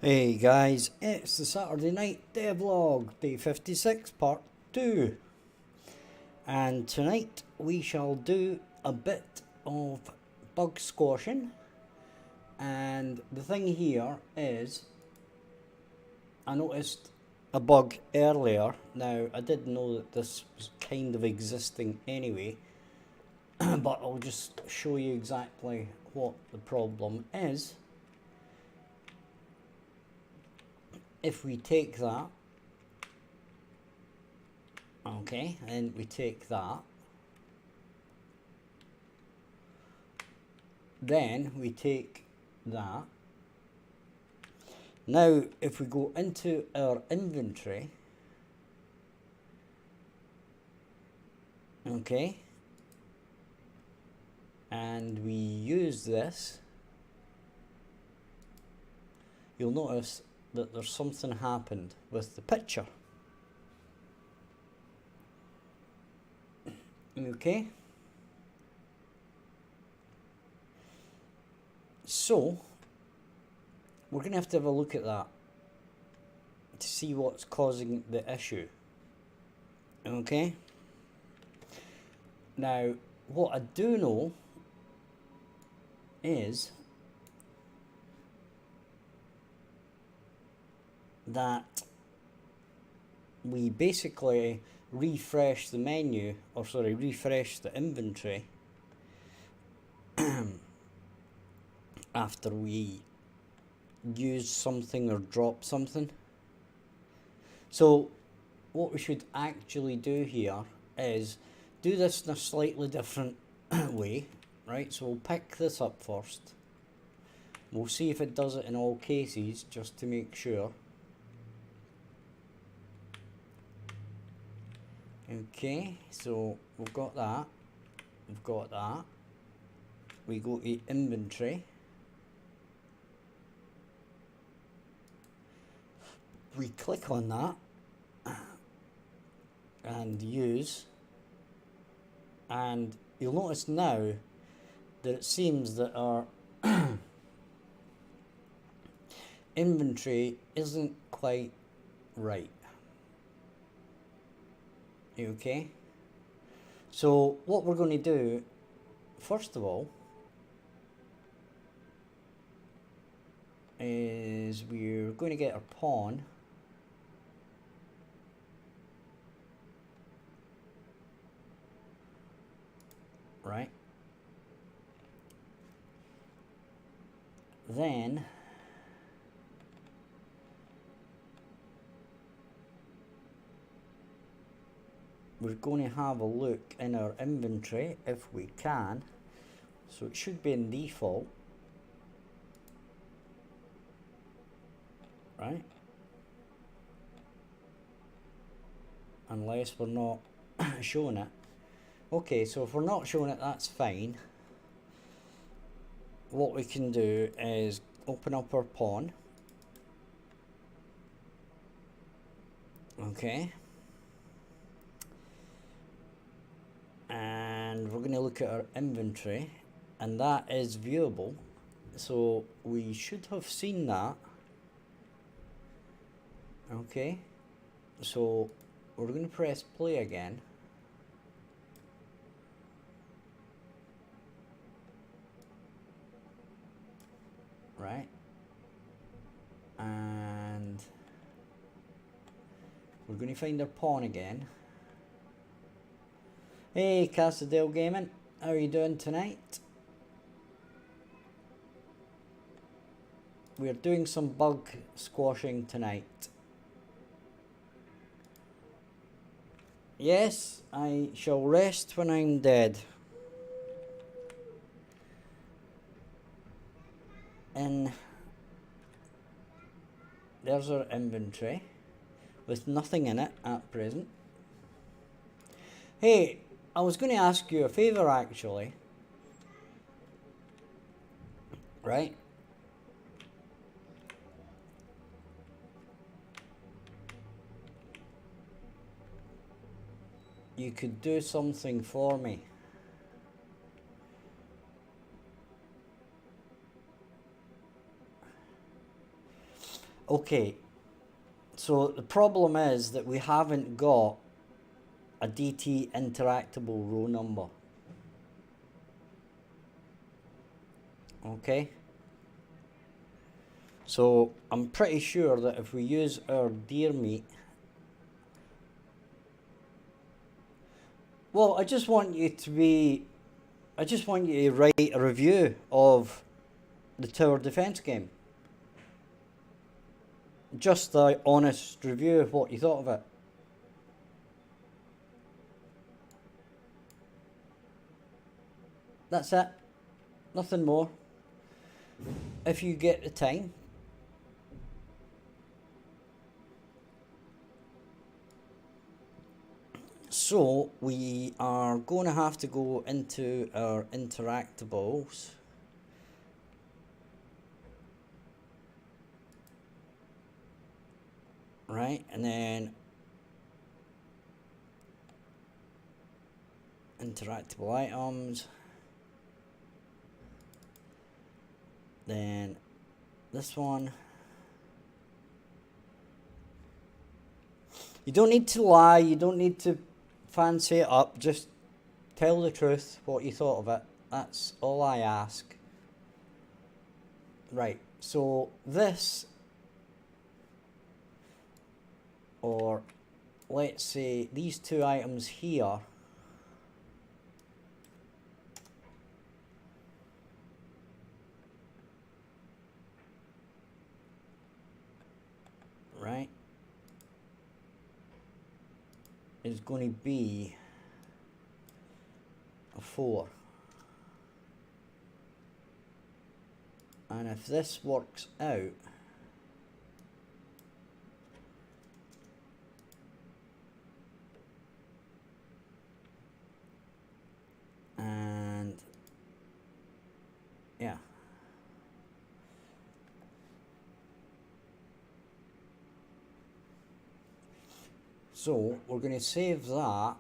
Hey guys, it's the Saturday night Devlog, day 56, part 2. And tonight we shall do a bit of bug squashing. And the thing here is, I noticed a bug earlier. Now, I did know that this was kind of existing anyway, but I'll just show you exactly what the problem is. If we take that, okay, and we take that, then we take that. Now, if we go into our inventory, okay, and we use this, you'll notice that there's something happened with the picture. Okay, so we're going to have a look at that to see what's causing the issue. Okay, now what I do know is that we basically refresh the menu, or sorry, refresh the inventory after we use something or drop something. So what we should actually do here is do this in a slightly different way, right? So we'll pick this up first. We'll see if it does it in all cases, just to make sure. Okay, so we've got that, we've got that. We go to inventory. We click on that and use, and you'll notice now that it seems that our inventory isn't quite right. Okay, so what we're going to do, first of all, is we're going to get our pawn. Right, then we're going to have a look in our inventory if we can. So it should be in default, right? Unless we're not showing it. Okay, so if we're not showing it, that's fine. What we can do is open up our pawn. Okay. And we're going to look at our inventory, and that is viewable. So we should have seen that. Okay. So we're going to press play again. Right, and we're going to find our pawn again. Hey Cassadale Gaming, how are you doing tonight? We're doing some bug squashing tonight. Yes, I shall rest when I'm dead. And there's our inventory with nothing in it at present. Hey, I was going to ask you a favour actually. Right? You could do something for me. Okay, so the problem is that we haven't got a DT interactable row number. Okay, so I'm pretty sure that if we use our deer meat, well, I just want you to write a review of the tower defense game. Just the honest review of what you thought of it. That's it. Nothing more. If you get the time. So we are going to have to go into our interactables. Right, and then interactable items. Then this one. You don't need to lie, you don't need to fancy it up, just tell the truth, what you thought of it. That's all I ask. Right, so this, or let's say these two items here, right, is going to be a 4. And if this works out, and yeah, so we're going to save that,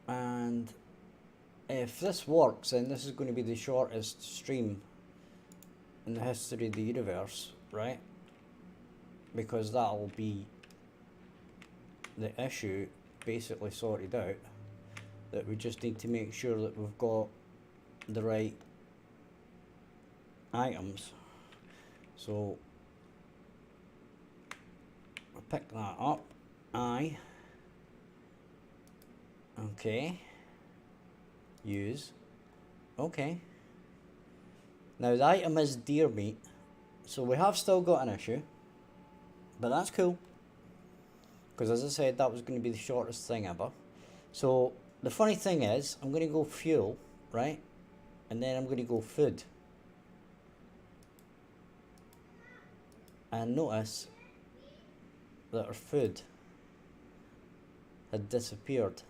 and if this works, then this is going to be the shortest stream in the history of the universe, right? Because that'll be the issue basically sorted out, that we just need to make sure that we've got the right items. So I'll pick that up. Okay, use. Okay, now the item is deer meat, so we have still got an issue, but that's cool, because as I said, that was going to be the shortest thing ever. So the funny thing is, I'm going to go fuel, right, and then I'm going to go food, and notice that our food had disappeared.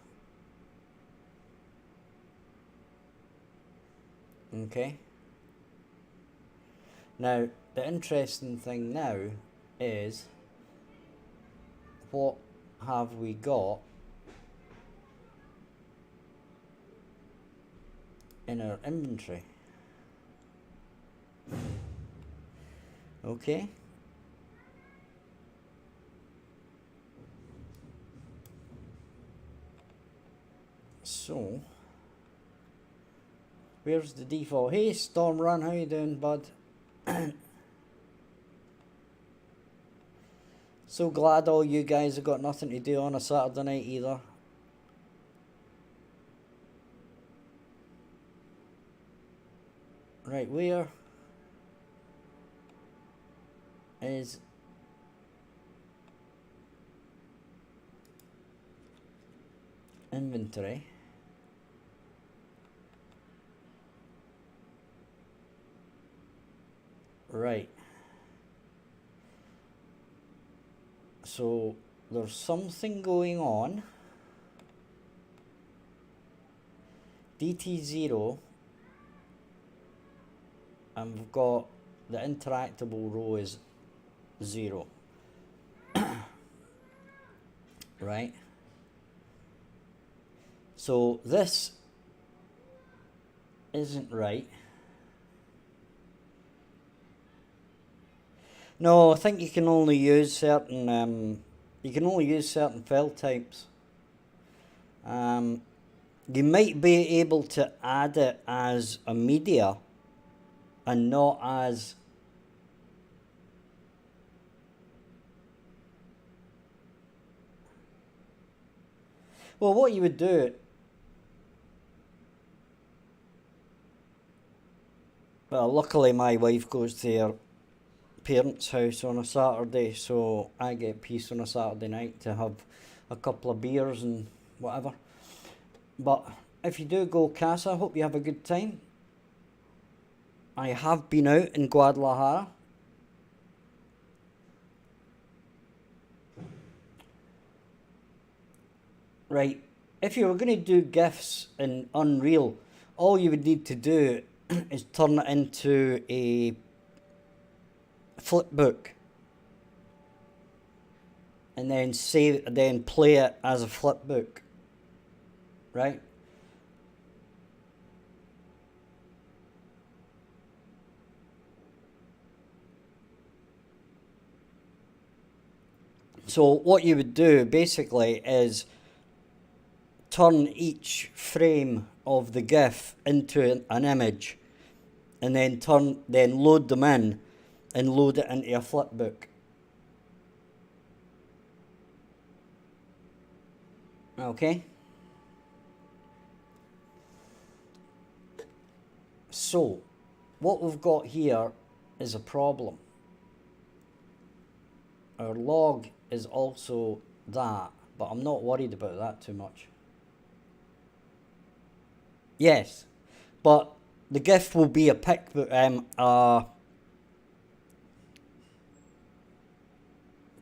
Okay, now the interesting thing now is, what have we got in our inventory? Okay, so where's the default? Hey Storm Run, how you doing, bud? So glad all you guys have got nothing to do on a Saturday night either. Right, where is inventory? Right. So there's something going on. DT0, and we've got the interactable row is 0. Right. So this isn't right. No, I think you can only use certain file types. You might be able to add it as a media and not as well. What you would do, well, luckily my wife goes to her parents' house on a Saturday, so I get peace on a Saturday night to have a couple of beers and whatever. But if you do go Casa, I hope you have a good time. I have been out in Guadalajara. Right, if you were going to do GIFs in Unreal, all you would need to do is turn it into a flipbook and then play it as a flipbook, right? So what you would do basically is turn each frame of the GIF into an image, and then load them in and load it into a flipbook. Okay. So what we've got here is a problem. Our log is also that, but I'm not worried about that too much. Yes, but the GIF will be a God,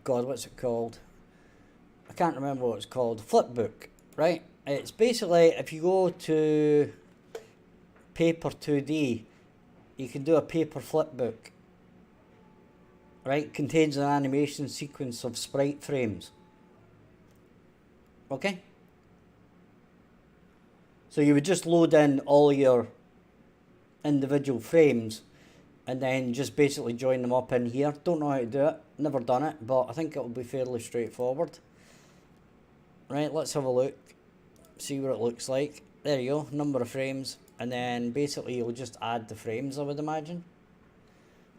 what's it called? I can't remember what it's called. Flipbook, right? It's basically, if you go to paper 2D, you can do a paper flipbook, right? Contains an animation sequence of sprite frames. Okay? So you would just load in all your individual frames and then just basically join them up in here. Don't know how to do it, never done it, but I think it will be fairly straightforward. Right, let's have a look, see what it looks like. There you go, number of frames, and then basically you'll just add the frames, I would imagine.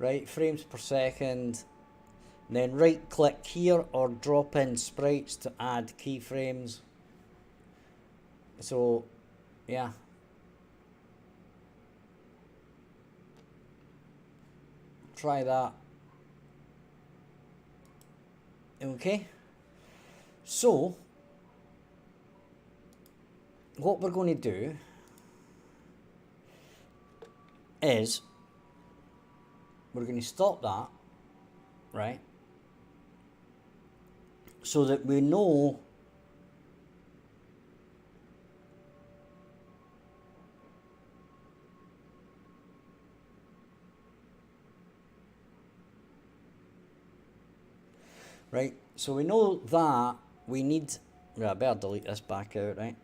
Right, frames per second, and then right click here or drop in sprites to add keyframes. So yeah, try that. Okay, so what we're going to do is we're going to stop that, right, so that we know right, so we know that we need, yeah, I better delete this back out, right?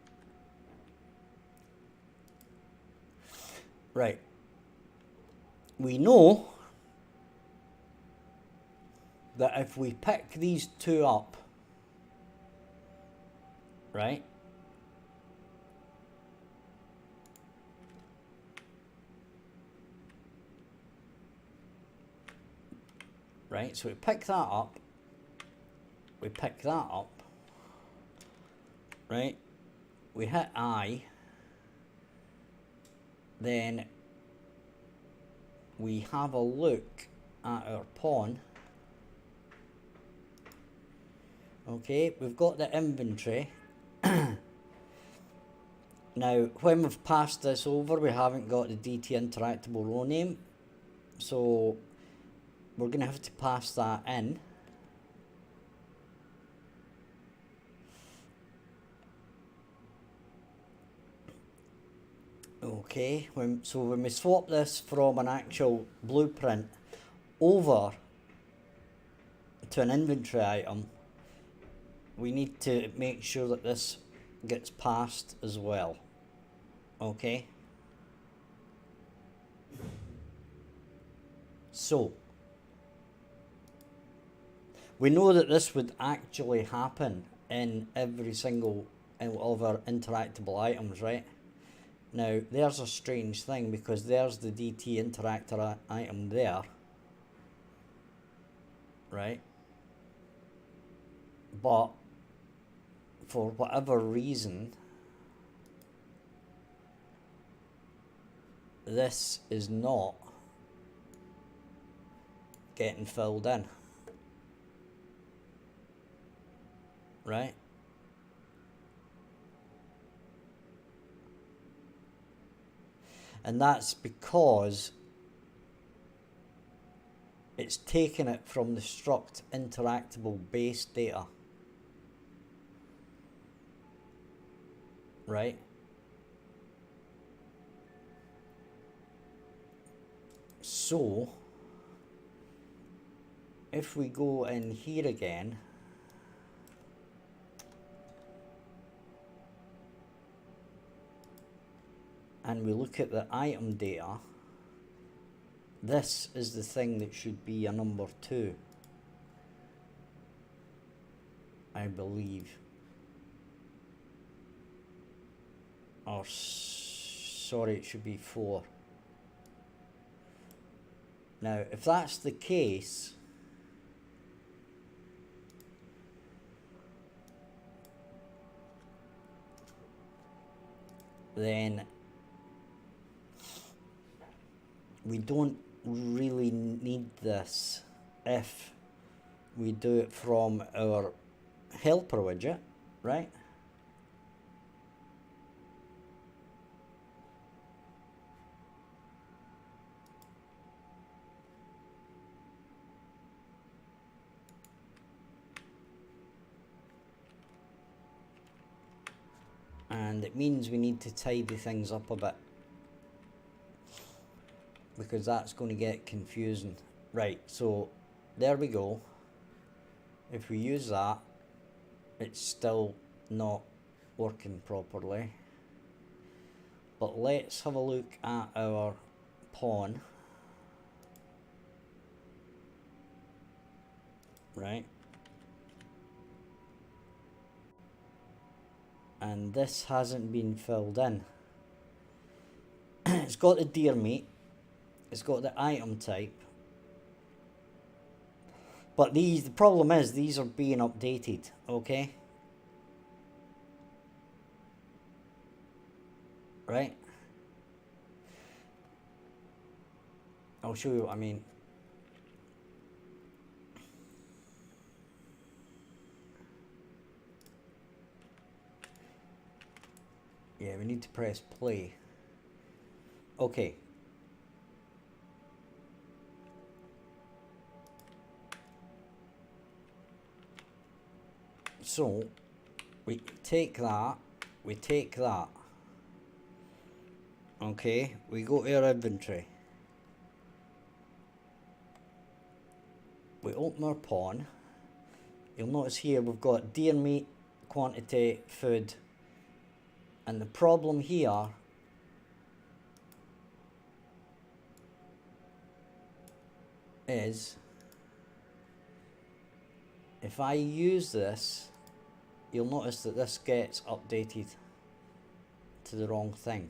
Right, we know that if we pick these two up, right, so we pick that up, right, we hit I, then we have a look at our pawn. Okay, we've got the inventory. Now, when we've passed this over, we haven't got the DT interactable row name, so we're going to have to pass that in. Okay, so when we swap this from an actual blueprint over to an inventory item, we need to make sure that this gets passed as well. Okay, so We know that this would actually happen in every single of our interactable items, right? Now, there's a strange thing, because there's the DT interactor item there, right? But for whatever reason, this is not getting filled in, right? And that's because it's taken it from the struct interactable base data, right? So if we go in here again, and we look at the item data, this is the thing that should be a number 2, I believe. Or sorry, it should be 4. Now, if that's the case, then we don't really need this if we do it from our helper widget, right? And it means we need to tidy things up a bit, because that's going to get confusing. Right, so there we go. If we use that, it's still not working properly. But let's have a look at our pawn. Right. And this hasn't been filled in. It's got the deer meat. It's got the item type. But the problem is these are being updated, okay? Right? I'll show you what I mean. Yeah, we need to press play. Okay. So, we take that, okay, we go to our inventory, we open our pawn, you'll notice here we've got deer meat, quantity, food, and the problem here is, if I use this, you'll notice that this gets updated to the wrong thing.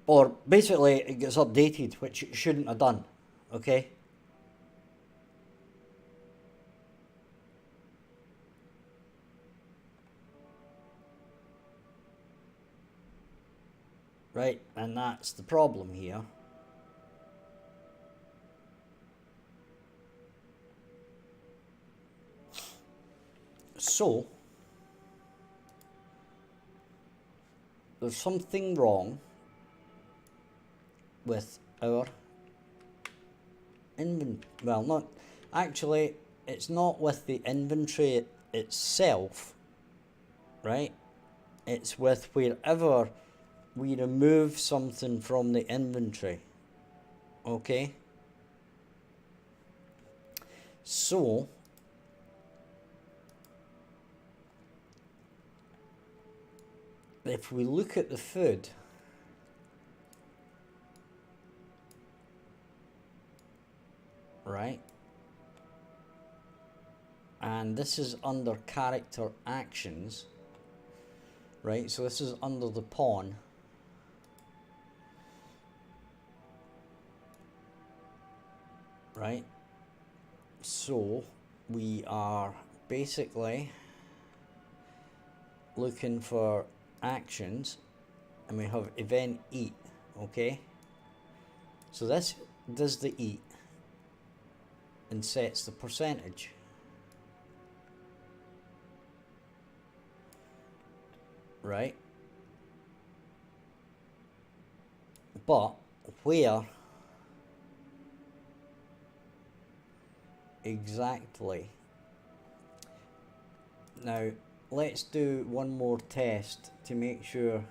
Or basically it gets updated, which it shouldn't have done, okay? Right, and that's the problem here. So, there's something wrong with our inventory. Well, not actually, it's not with the inventory itself, right? It's with wherever we remove something from the inventory, okay? So, if we look at the food, right? And this is under character actions, right? So this is under the pawn. Right? So we are basically looking for actions, and we have event eat, okay? So this does the eat and sets the percentage. Right? But where exactly? Now let's do one more test to make sure.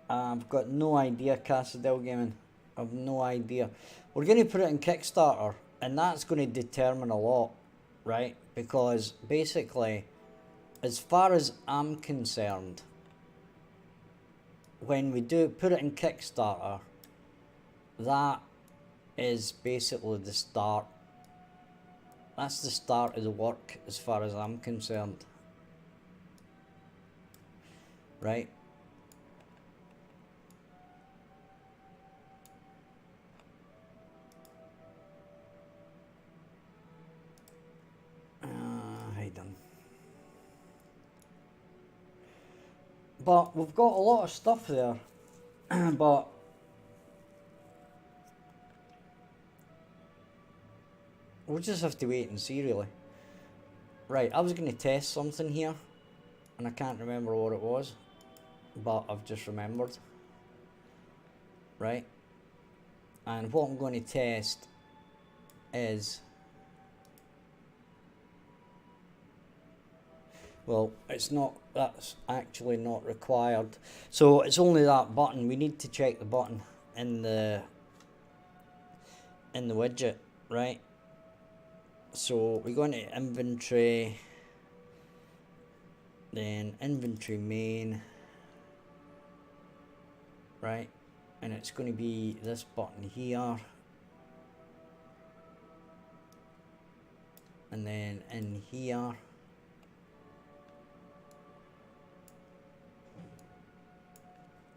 I've got no idea, Cassadell Gaming. I've no idea. We're going to put it in Kickstarter, and that's going to determine a lot, right? Because basically, as far as I'm concerned, when we do put it in Kickstarter, that is basically the start. That's the start of the work as far as I'm concerned. Right? Hidden. But we've got a lot of stuff there. But we'll just have to wait and see, really. Right, I was going to test something here, and I can't remember what it was, but I've just remembered. Right? And what I'm going to test is, well, it's not, that's actually not required. So it's only that button. We need to check the button in the widget, right? So we go into inventory, then inventory main, right? And it's going to be this button here, and then in here,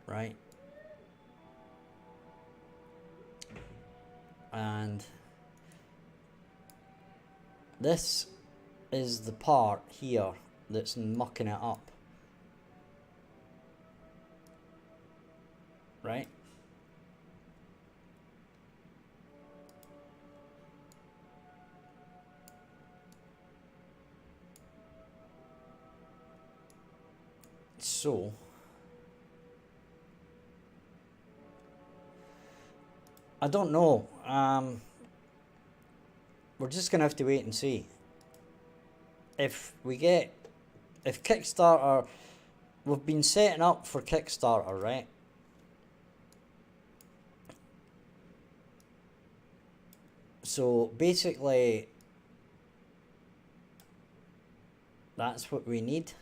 right? And this is the part here that's mucking it up, right? So I don't know. We're just gonna have to wait and see. If Kickstarter, we've been setting up for Kickstarter, right? So basically, that's what we need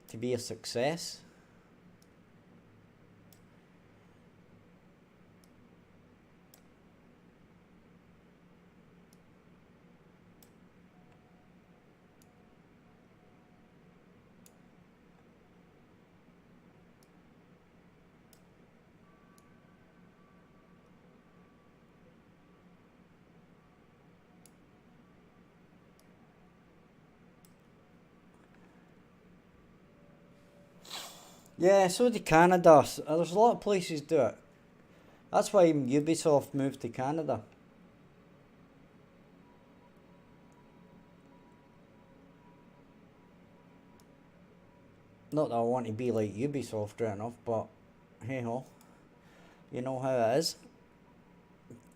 to be a success. Yeah, so did Canada. There's a lot of places do it. That's why even Ubisoft moved to Canada. Not that I want to be like Ubisoft right enough, but hey ho. You know how it is.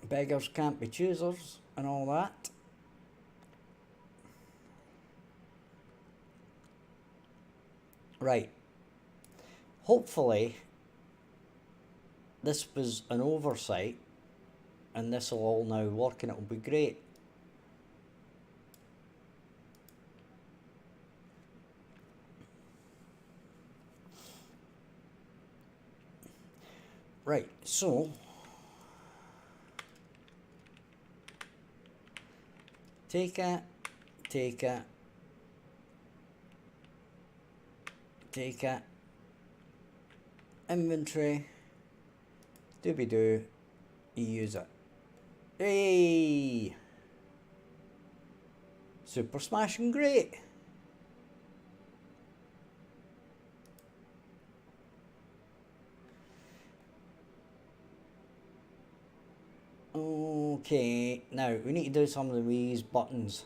Beggars can't be choosers and all that. Right. Hopefully, this was an oversight, and this will all now work, and it will be great. Right, so take it, take it, take it, inventory, doobie-doo, use it. Hey! Super smashing great! Okay, now we need to do some of these buttons.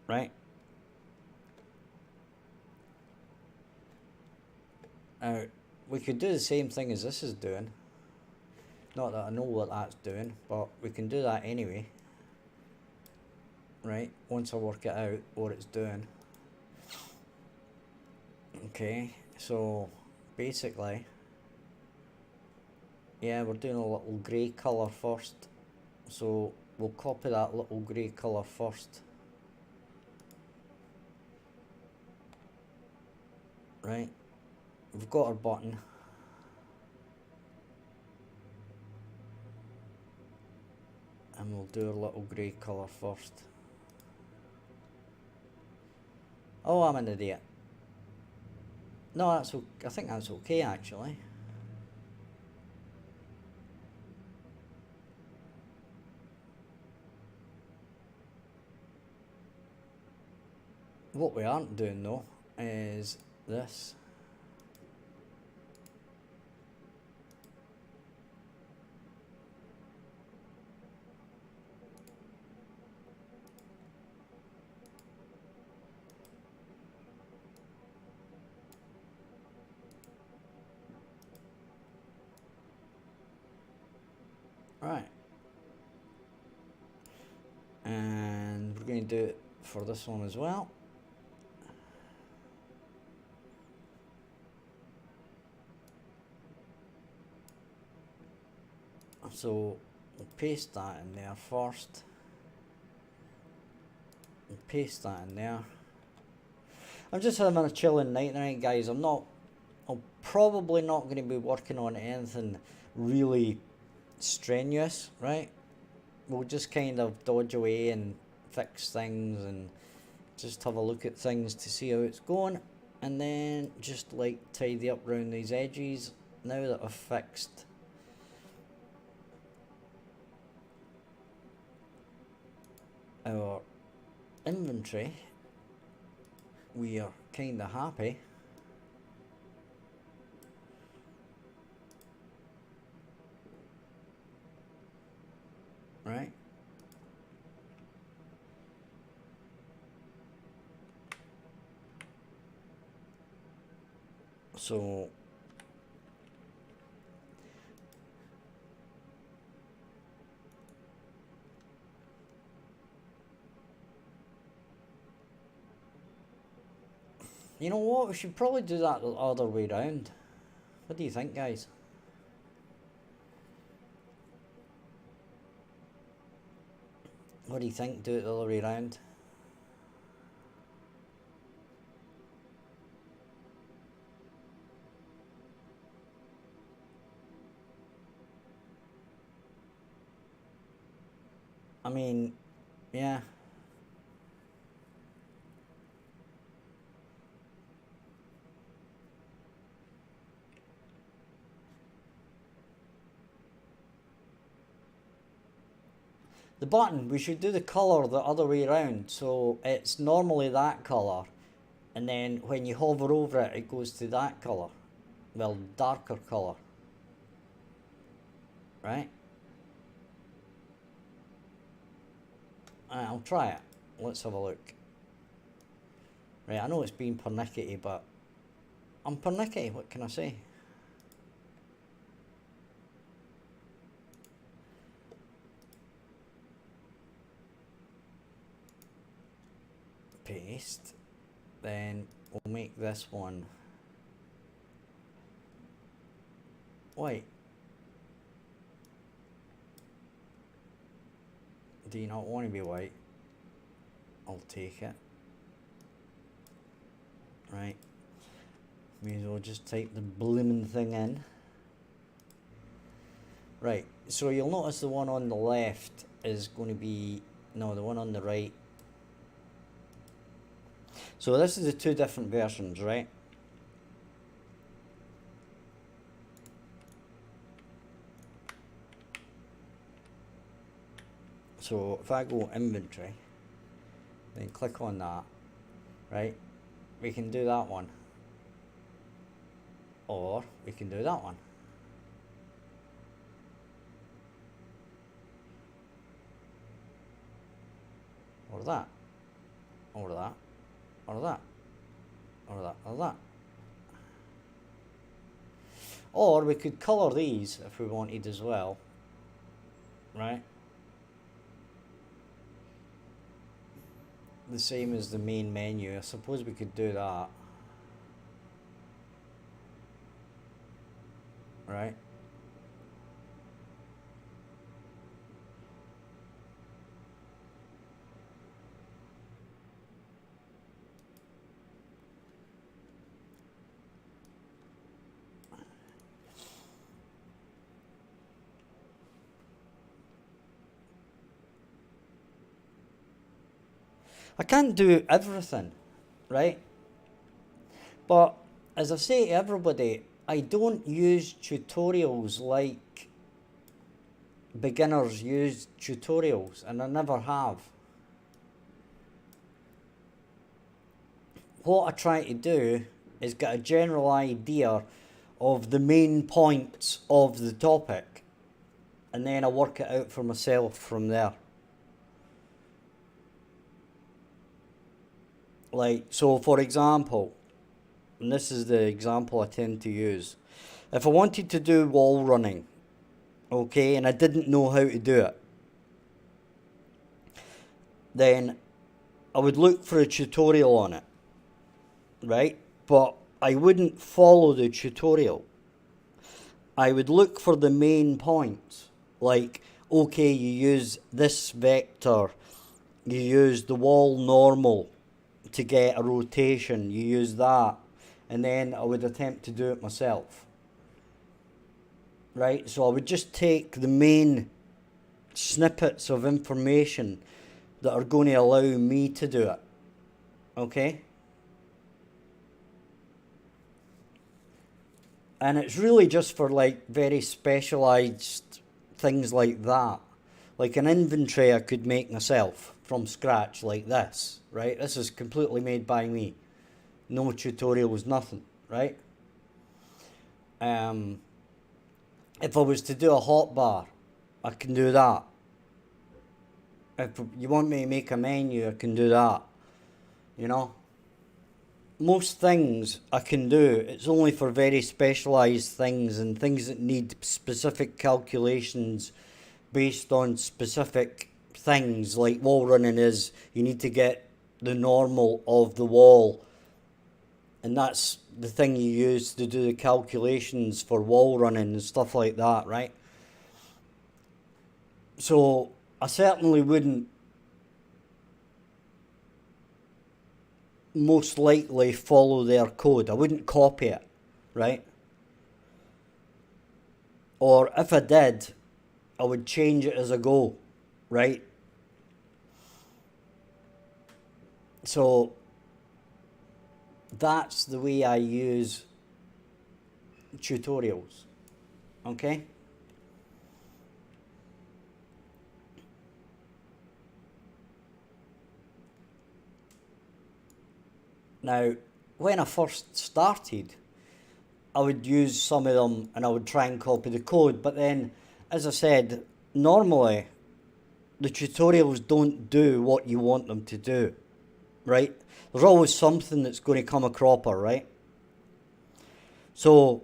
Right? Now, we could do the same thing as this is doing. Not that I know what that's doing, but we can do that anyway. Right, once I work it out what it's doing. Okay, so basically, yeah, we're doing a little grey colour first. So we'll copy that little grey colour first. Right, we've got our button. And we'll do our little grey colour first. Oh, I'm an idiot. No, that's okay. I think that's okay actually. What we aren't doing though is this. Right. And we're going to do it for this one as well. So we'll paste that in there first. We'll paste that in there. I'm just having a chilling night tonight, guys. I'm probably not going to be working on anything really strenuous, right? We'll just kind of dodge away and fix things and just have a look at things to see how it's going, and then just like tidy up around these edges now that I've fixed our inventory. We are kind of happy. Right? So you know what, we should probably do that the other way round. What do you think, guys? What do you think? Do it the other way round. I mean, yeah. The button, we should do the colour the other way around. So it's normally that colour, and then when you hover over it, it goes to that colour. Well, darker colour. Right? I'll try it. Let's have a look. Right, I know it's been pernickety, but I'm pernickety, what can I say? Paste. Then we'll make this one white. Do you not want to be white? I'll take it. Right. May as well just type the blooming thing in. Right, so you'll notice the one on the left is going to be, no, the one on the right. So this is the two different versions, right? So if I go inventory, then click on that, right? We can do that one. Or we can do that one. Or that. Or that. Or that. Or that. Or that. Or we could colour these if we wanted as well. Right? The same as the main menu. I suppose we could do that. Right? I can't do everything, right? But as I say to everybody, I don't use tutorials like beginners use tutorials, and I never have. What I try to do is get a general idea of the main points of the topic, and then I work it out for myself from there. Like, so for example, and this is the example I tend to use. If I wanted to do wall running, okay, and I didn't know how to do it, then I would look for a tutorial on it, right? But I wouldn't follow the tutorial. I would look for the main points, like, okay, you use this vector, you use the wall normal to get a rotation, you use that, and then I would attempt to do it myself. Right, so I would just take the main snippets of information that are going to allow me to do it. Okay? And it's really just for like very specialised things like that. Like an inventory I could make myself from scratch like this, right? This is completely made by me. No tutorials, nothing, right? If I was to do a hotbar, I can do that. If you want me to make a menu, I can do that. You know? Most things I can do. It's only for very specialised things and things that need specific calculations based on specific things. Like wall running is, you need to get the normal of the wall. And that's the thing you use to do the calculations for wall running and stuff like that, right? So I certainly wouldn't most likely follow their code. I wouldn't copy it, right? Or if I did, I would change it as I go, right? So that's the way I use tutorials, okay? Now, when I first started, I would use some of them and I would try and copy the code, but then, as I said, normally the tutorials don't do what you want them to do, right? There's always something that's going to come a cropper, right? So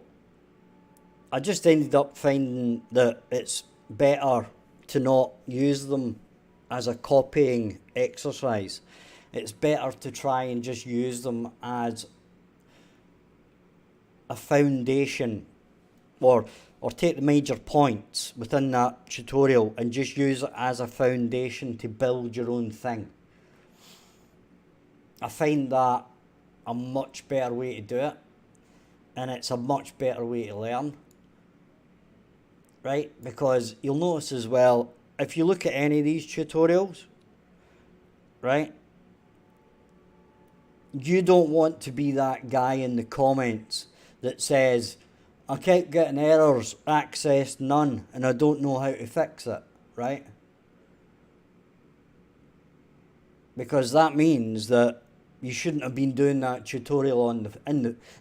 I just ended up finding that it's better to not use them as a copying exercise. It's better to try and just use them as a foundation, or take the major points within that tutorial and just use it as a foundation to build your own thing. I find that a much better way to do it. and it's a much better way to learn, right? Because you'll notice as well, if you look at any of these tutorials, right, you don't want to be that guy in the comments that says, I keep getting errors, access none, and I don't know how to fix it, right? Because that means that you shouldn't have been doing that tutorial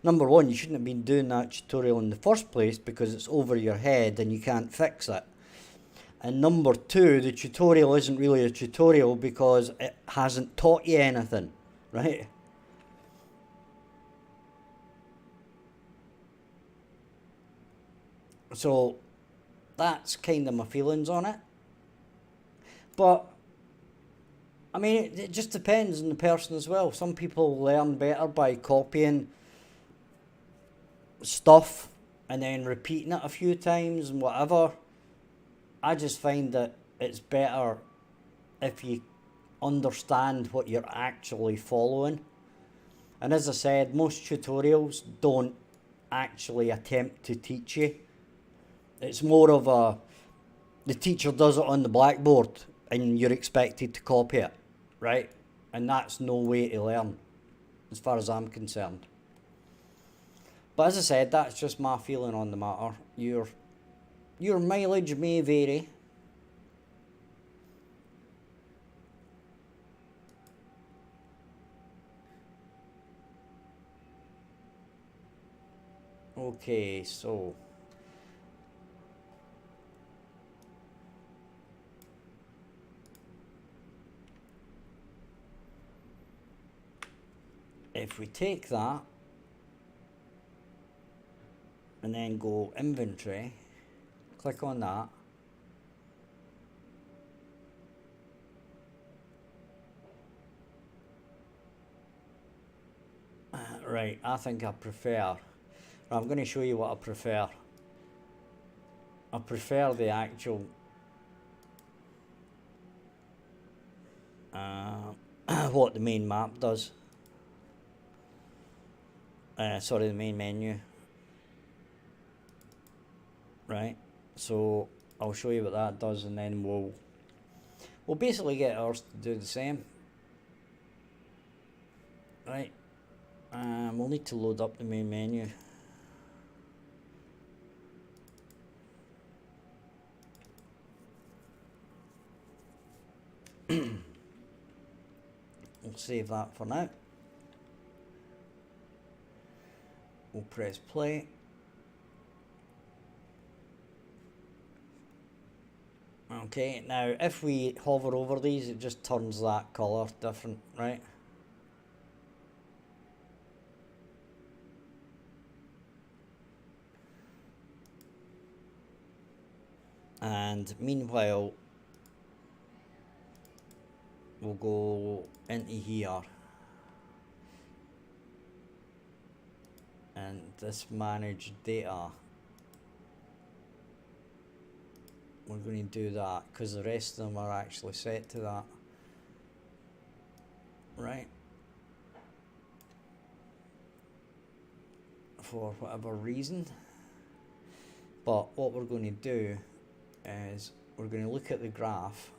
number one, you shouldn't have been doing that tutorial in the first place because it's over your head and you can't fix it. And number two, the tutorial isn't really a tutorial because it hasn't taught you anything, right? So that's kind of my feelings on it. But I mean, it just depends on the person as well. Some people learn better by copying stuff and then repeating it a few times and whatever. I just find that it's better if you understand what you're actually following. And as I said, most tutorials don't actually attempt to teach you. It's more of the teacher does it on the blackboard and you're expected to copy it, right? And that's no way to learn, as far as I'm concerned. But as I said, that's just my feeling on the matter. Your mileage may vary. Okay, so if we take that and then go inventory, click on that, right, I think I prefer, I'm going to show you what I prefer. I prefer the actual what the main map does. Sorry, the main menu. Right, so I'll show you what that does, and then we'll basically get ours to do the same. Right, we'll need to load up the main menu. We'll save that for now. We'll press play. Okay, now if we hover over these, it just turns that colour different, right? And meanwhile, we'll go into here. And this manage data, we're going to do that because the rest of them are actually set to that, right? For whatever reason. But what we're going to do is we're going to look at the graph .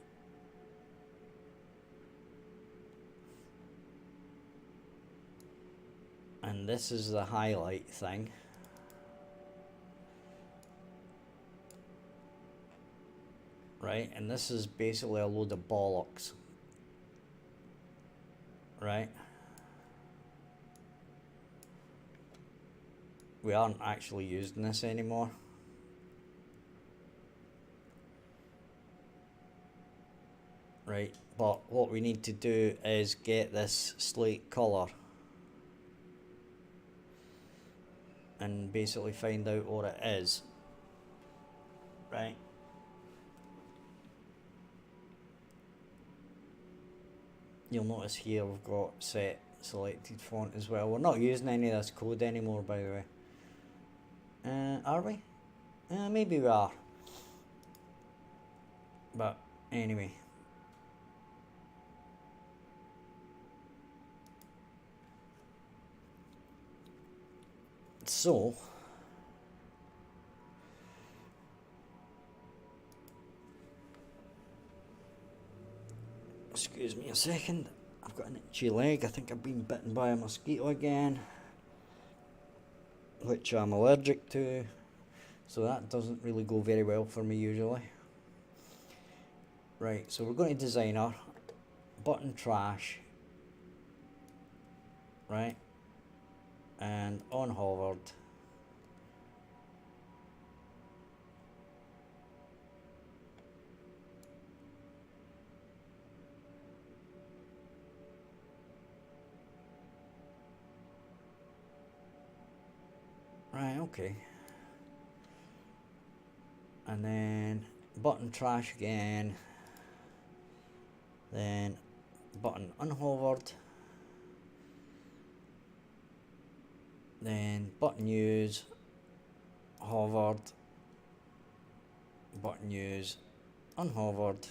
And this is the highlight thing. Right, and this is basically a load of bollocks. Right? We aren't actually using this anymore. Right, but what we need to do is get this slate colour and basically find out what it is, right? You'll notice here we've got set selected font as well. We're not using any of this code anymore, by the way. Are we? Maybe we are. But anyway. So excuse me a second, I've got an itchy leg. I think I've been bitten by a mosquito again, which I'm allergic to, so that doesn't really go very well for me usually. Right, so we're going to designer, button trash, right, and on hovered. Right, okay. And then button trash again. Then button unhovered. Then button use, hovered, button use, unhovered.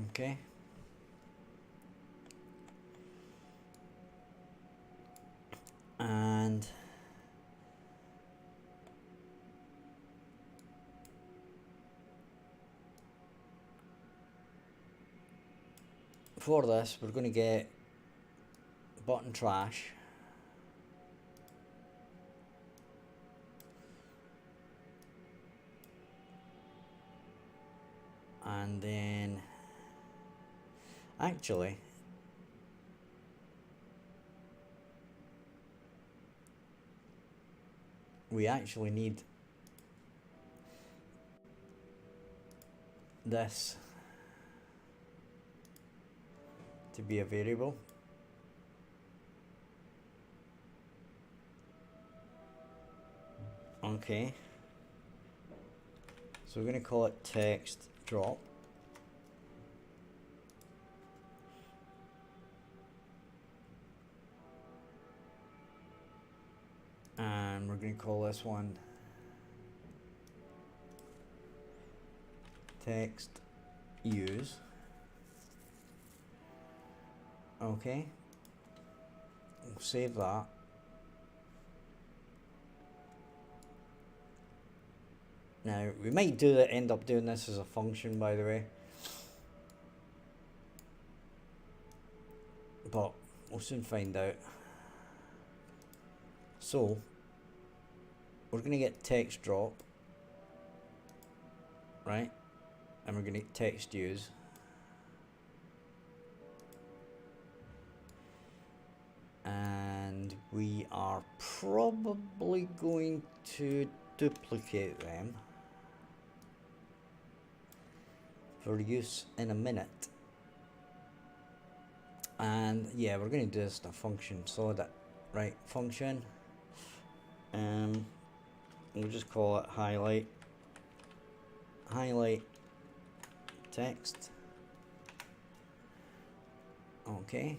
Okay. And for this, we're going to get button trash, and then actually we actually need this to be a variable. Okay, so we're going to call it text drop. And we're going to call this one text use. Okay, we'll save that. Now we might end up doing this as a function, by the way, but we'll soon find out. So we're going to get text drop, right, and we're going to get text use. And we are probably going to duplicate them for use in a minute. And yeah, we're going to do this in a function, so that, right, function, we'll just call it highlight text. Okay,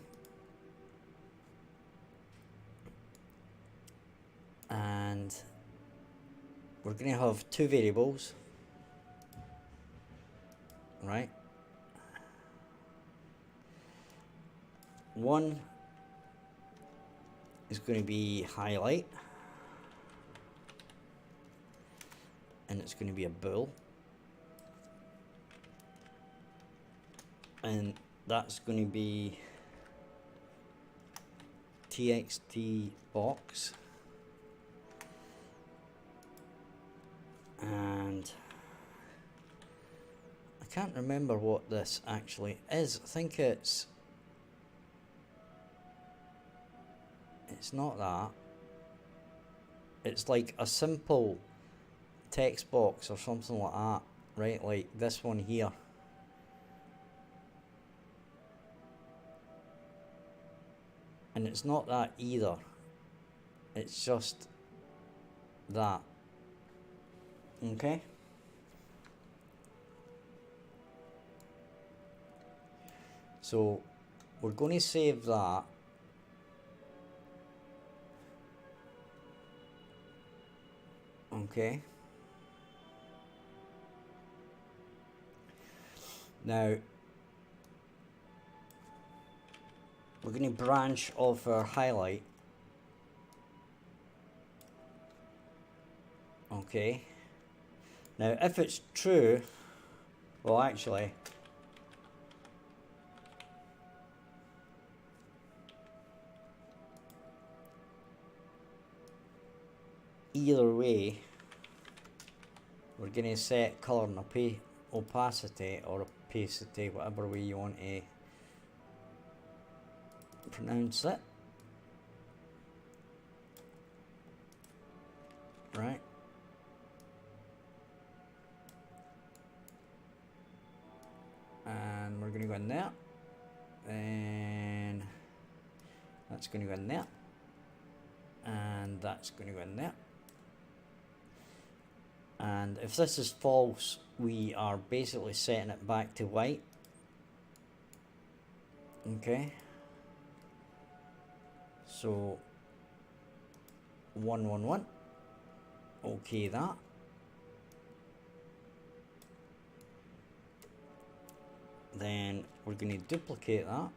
and we're going to have two variables, right? One is going to be highlight, and it's going to be a bool, and that's going to be txt box, and I can't remember what this actually is. I think it's not that. It's like a simple text box or something like that, right? Like this one here. And it's not that either. It's just that. Okay? So we're going to save that. Okay. Now we're going to branch off our highlight. Okay. Now if it's true, well actually, either way, we're going to set colour and opacity or opacity, whatever way you want to pronounce it. Right. And we're going to go in there. Then that's going to go in there. And that's going to go in there. And if this is false, we are basically setting it back to white. Okay. So 1 1 1. Okay, that. Then we're going to duplicate that.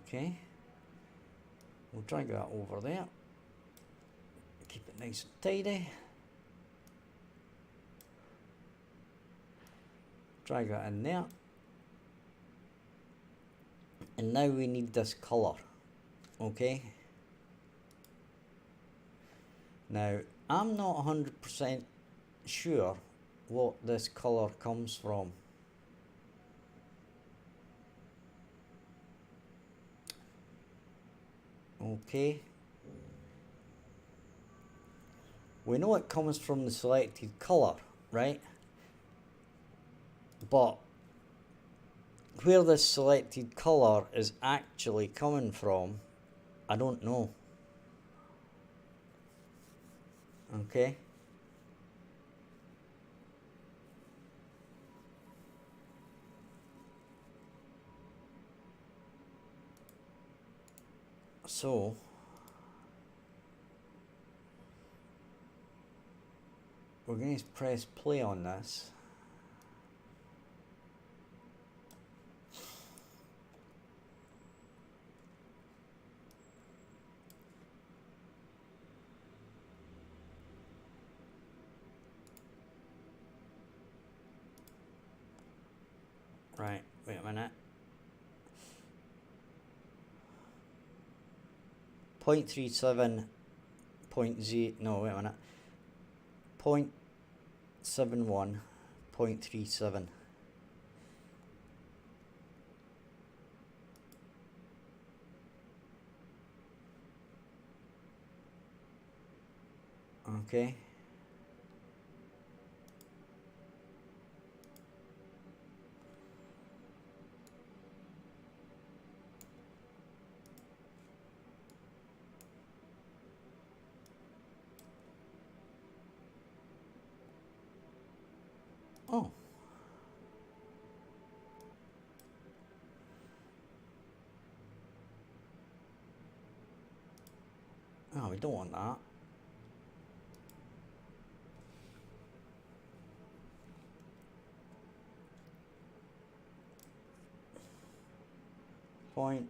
Okay. We'll drag that over there. Keep it nice and tidy. Drag that in there. And now we need this colour. Okay. Now, I'm not 100% sure what this colour comes from. Okay. We know it comes from the selected colour, right? But where this selected colour is actually coming from, I don't know. Okay. So we're going to press play on this. Right, wait a minute. 0.37, no, wait a minute. 0.71, 0.37. Okay. Oh. Oh, we don't want that. Point,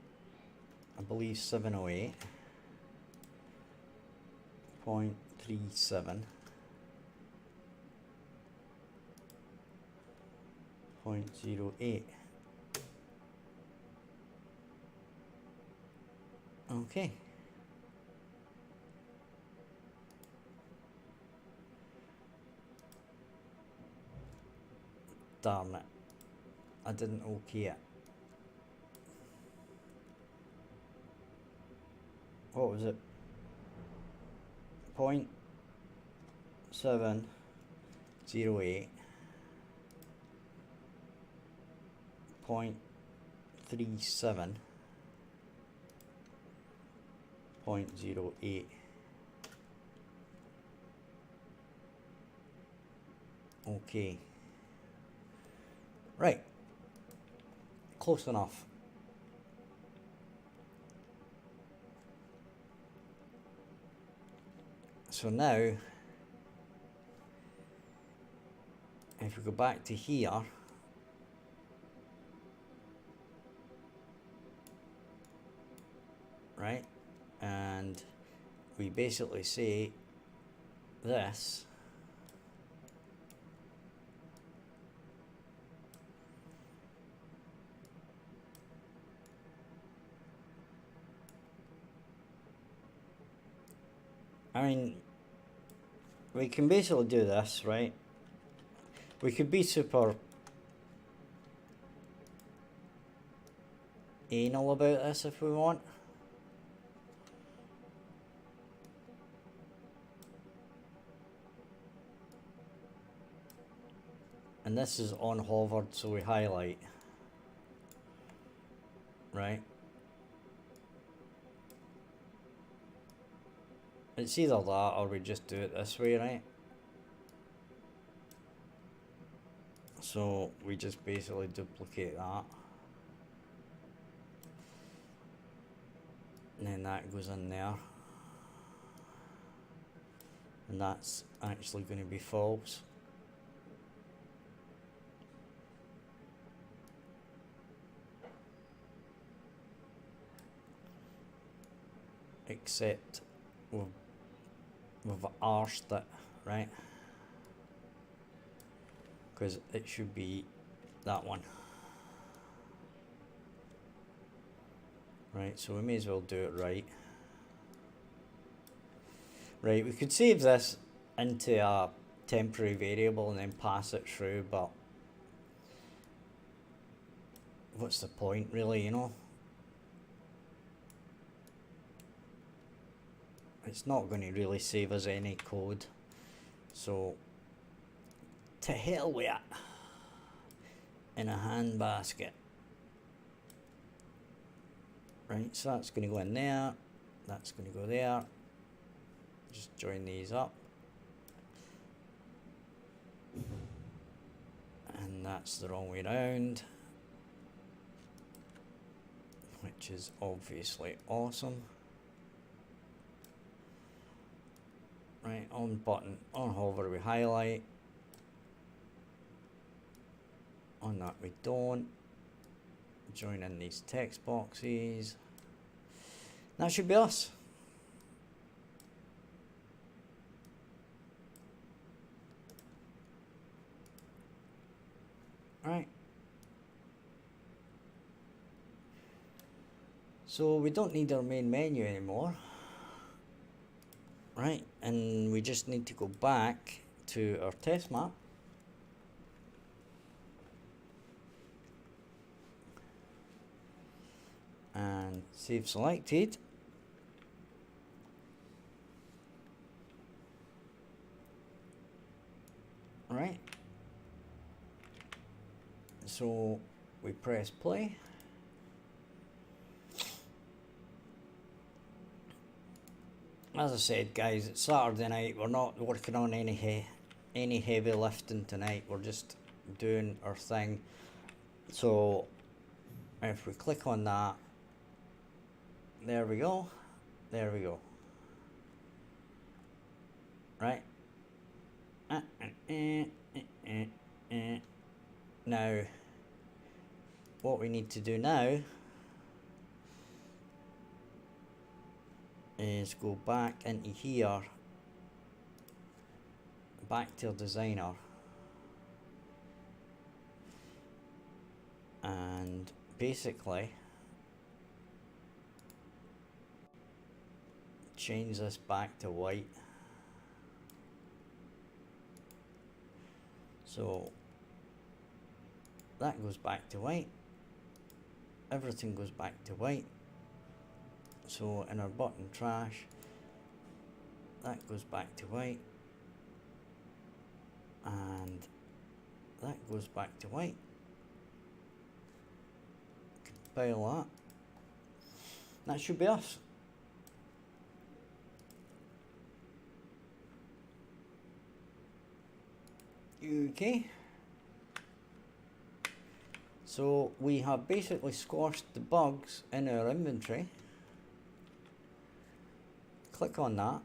I believe 708. 0.37. 0.08. Okay. Darn it. I didn't okay it. What was it? 0.708. 0.37. 0.08. Okay. Right. Close enough. So now, if we go back to here, right, and we basically say this, I mean, we can basically do this, right? We could be super anal about this if we want. And this is on hovered, so we highlight, right? It's either that or we just do it this way, right? So we just basically duplicate that. And then that goes in there. And that's actually going to be false. Except we've arsed it, right? Because it should be that one. Right, so we may as well do it right. Right, we could save this into a temporary variable and then pass it through, but what's the point really, you know? It's not going to really save us any code, so to hell with it. In a handbasket. Right, so that's going to go in there, that's going to go there. Just join these up. And that's the wrong way round, which is obviously awesome. Right, on button, on hover we highlight. On that we don't. Join in these text boxes. That should be us. Right. So we don't need our main menu anymore. Right, and we just need to go back to our test map. And save selected. Right. So we press play. As I said, guys, it's Saturday night. We're not working on any heavy lifting tonight. We're just doing our thing. So if we click on that, there we go. There we go. Right. Now, what we need to do now is go back into here, back to designer, and basically change this back to white. So that goes back to white, everything goes back to white. So in our button trash, that goes back to white, and that goes back to white. Compile that. That should be us. Okay. So we have basically squashed the bugs in our inventory. Click on that,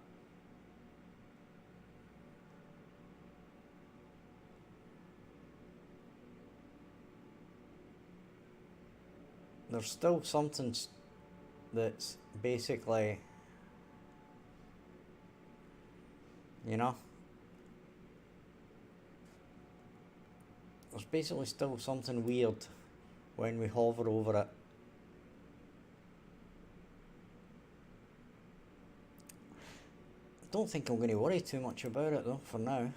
there's still something that's basically, you know, there's basically still something weird when we hover over it. I don't think I'm going to worry too much about it though for now.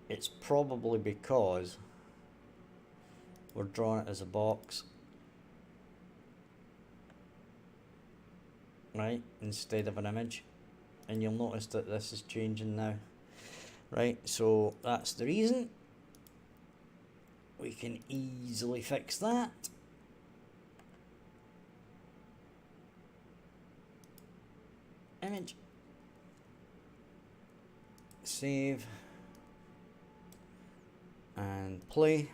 It's probably because we're drawing it as a box, right, instead of an image, and you'll notice that this is changing now, right? So that's the reason. We can easily fix that. Image, save, and play.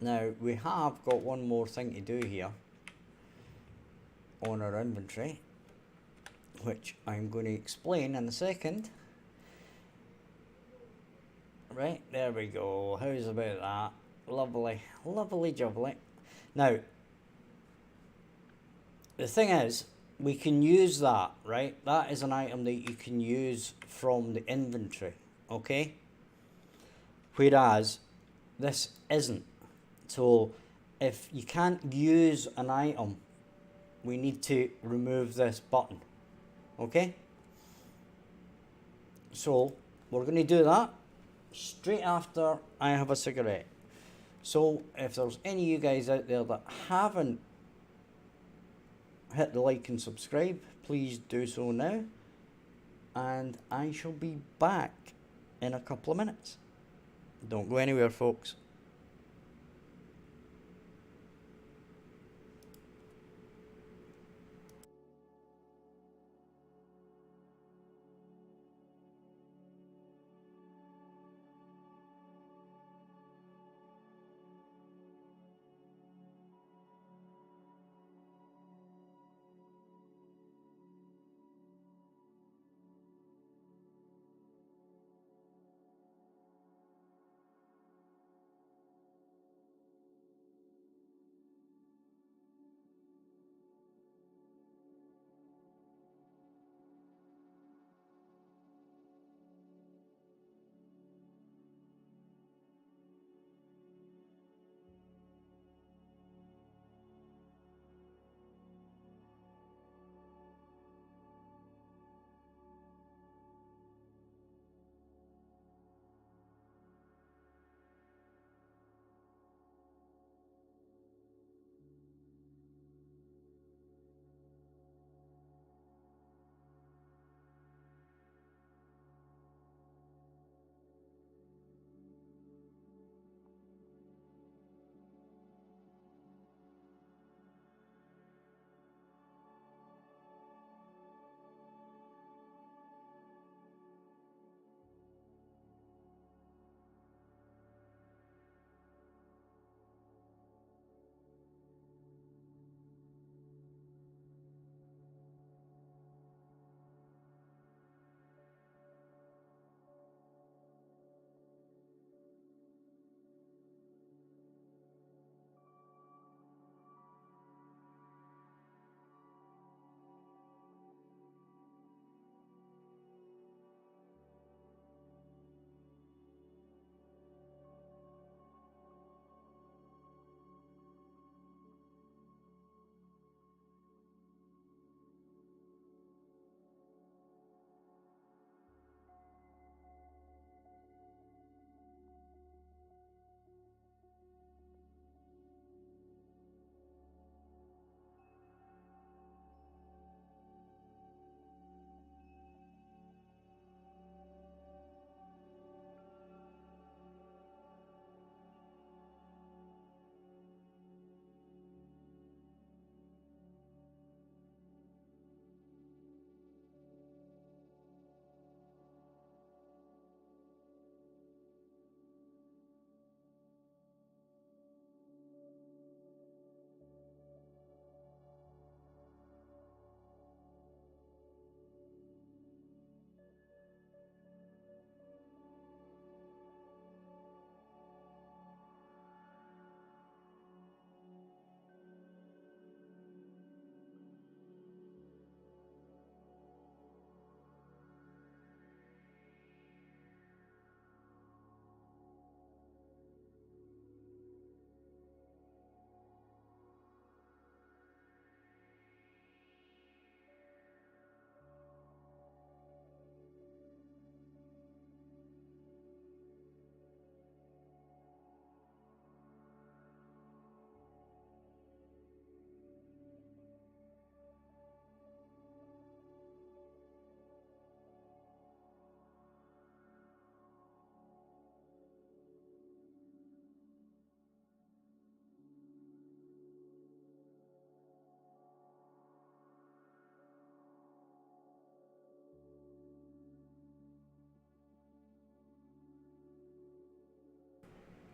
Now we have got one more thing to do here on our inventory, which I'm going to explain in a second. Right, there we go. How's about that? Lovely, lovely jubbly. Now, the thing is, we can use that, right? That is an item that you can use from the inventory, okay? Whereas, this isn't. So, if you can't use an item, we need to remove this button, okay? So, we're going to do that straight after I have a cigarette. So, if there's any of you guys out there that haven't hit the like and subscribe, please do so now, and I shall be back in a couple of minutes. Don't go anywhere, folks.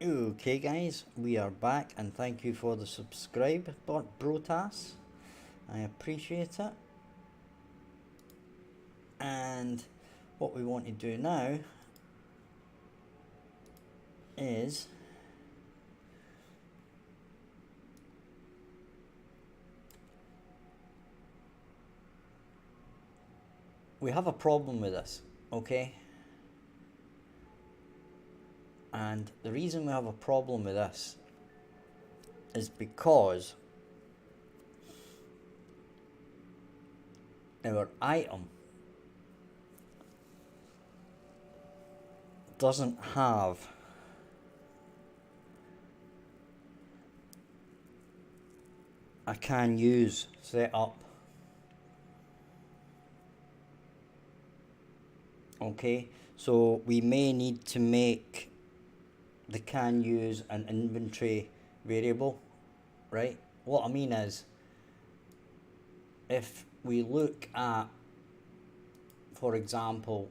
Okay guys, we are back and thank you for the subscribe, Brotas. I appreciate it. And what we want to do now is we have a problem with this, okay? And the reason we have a problem with this is because our item doesn't have a can use set up. Okay, so we may need to make the can use an inventory variable, right? What I mean is, if we look at, for example,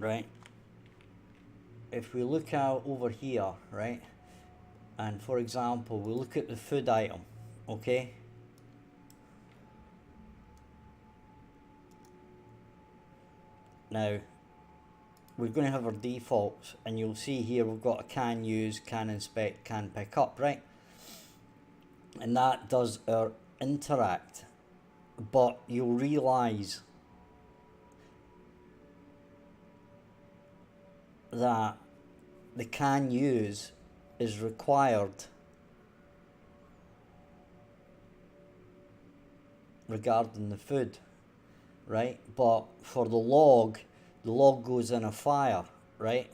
right, if we look out over here, right, and for example we look at the food item, okay, now we're going to have our defaults, and you'll see here we've got a can use, can inspect, can pick up, right? And that does our interact, but you'll realize that the can use is required regarding the food, right? But for the log goes in a fire, right?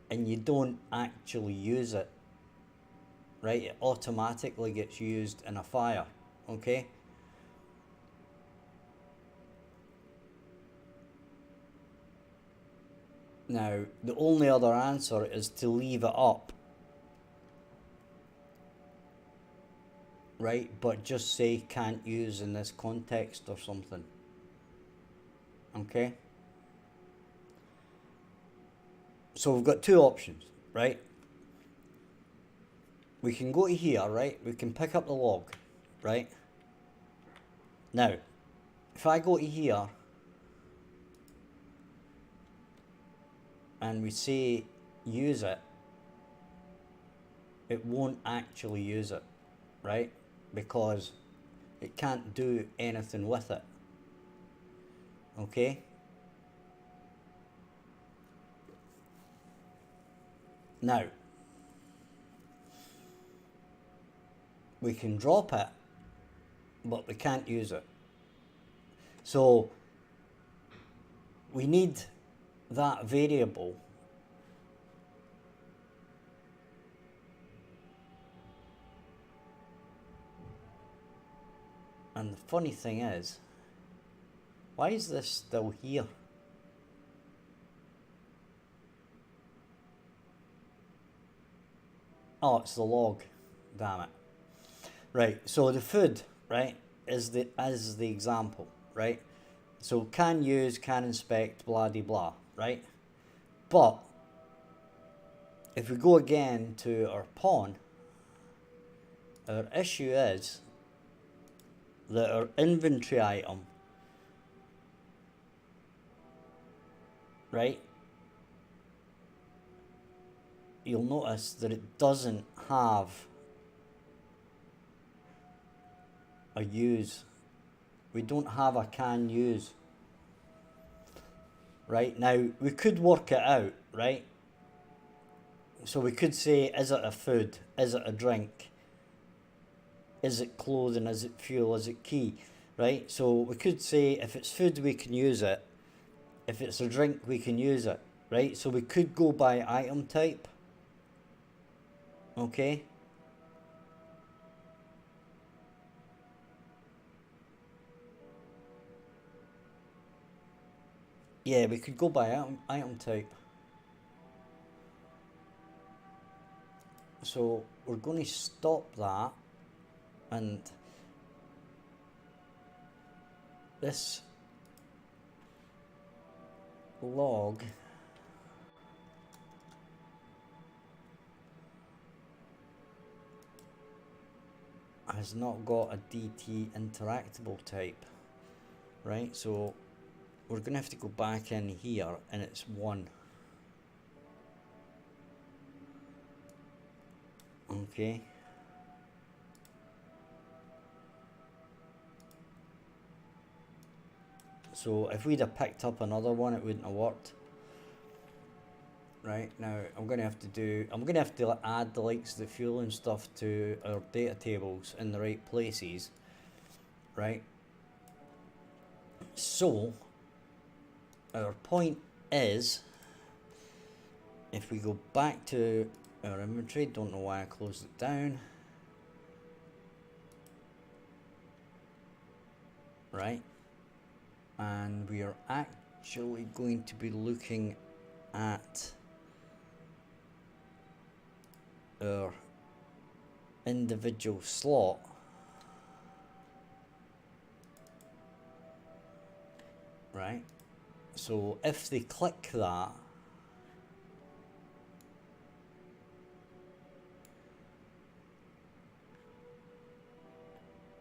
And you don't actually use it, right? It automatically gets used in a fire, okay? Now, the only other answer is to leave it up, right? But just say can't use in this context or something, okay? So we've got two options, right? We can go to here, right? We can pick up the log, right? Now, if I go to here and we say use it, it won't actually use it, right? Because it can't do anything with it, okay? Now, we can drop it, but we can't use it. So we need that variable and the funny thing is, why is this still here? Oh, it's the log, damn it. Right, so the food, right, is the example, right? So can use, can inspect, blah de blah, right? But if we go again to our pawn, our issue is that our inventory item, right, you'll notice that it doesn't have a use. We don't have a can use. Right, now we could work it out, right? So we could say, is it a food? Is it a drink? Is it clothing? Is it fuel? Is it key? Right, so we could say if it's food we can use it, if it's a drink we can use it, right? So we could go by item type, okay? Yeah, we could go by item type. So we're going to stop that, and this log has not got a DT interactable type, right? So we're gonna have to go back in here, and it's 1. Okay. So if we'd have picked up another one, it wouldn't have worked. Right, now I'm gonna have to add the likes of the fuel and stuff to our data tables in the right places. Right. So our point is, if we go back to our inventory, don't know why I closed it down. Right. And we are actually going to be looking at our individual slot. Right. So if they click that,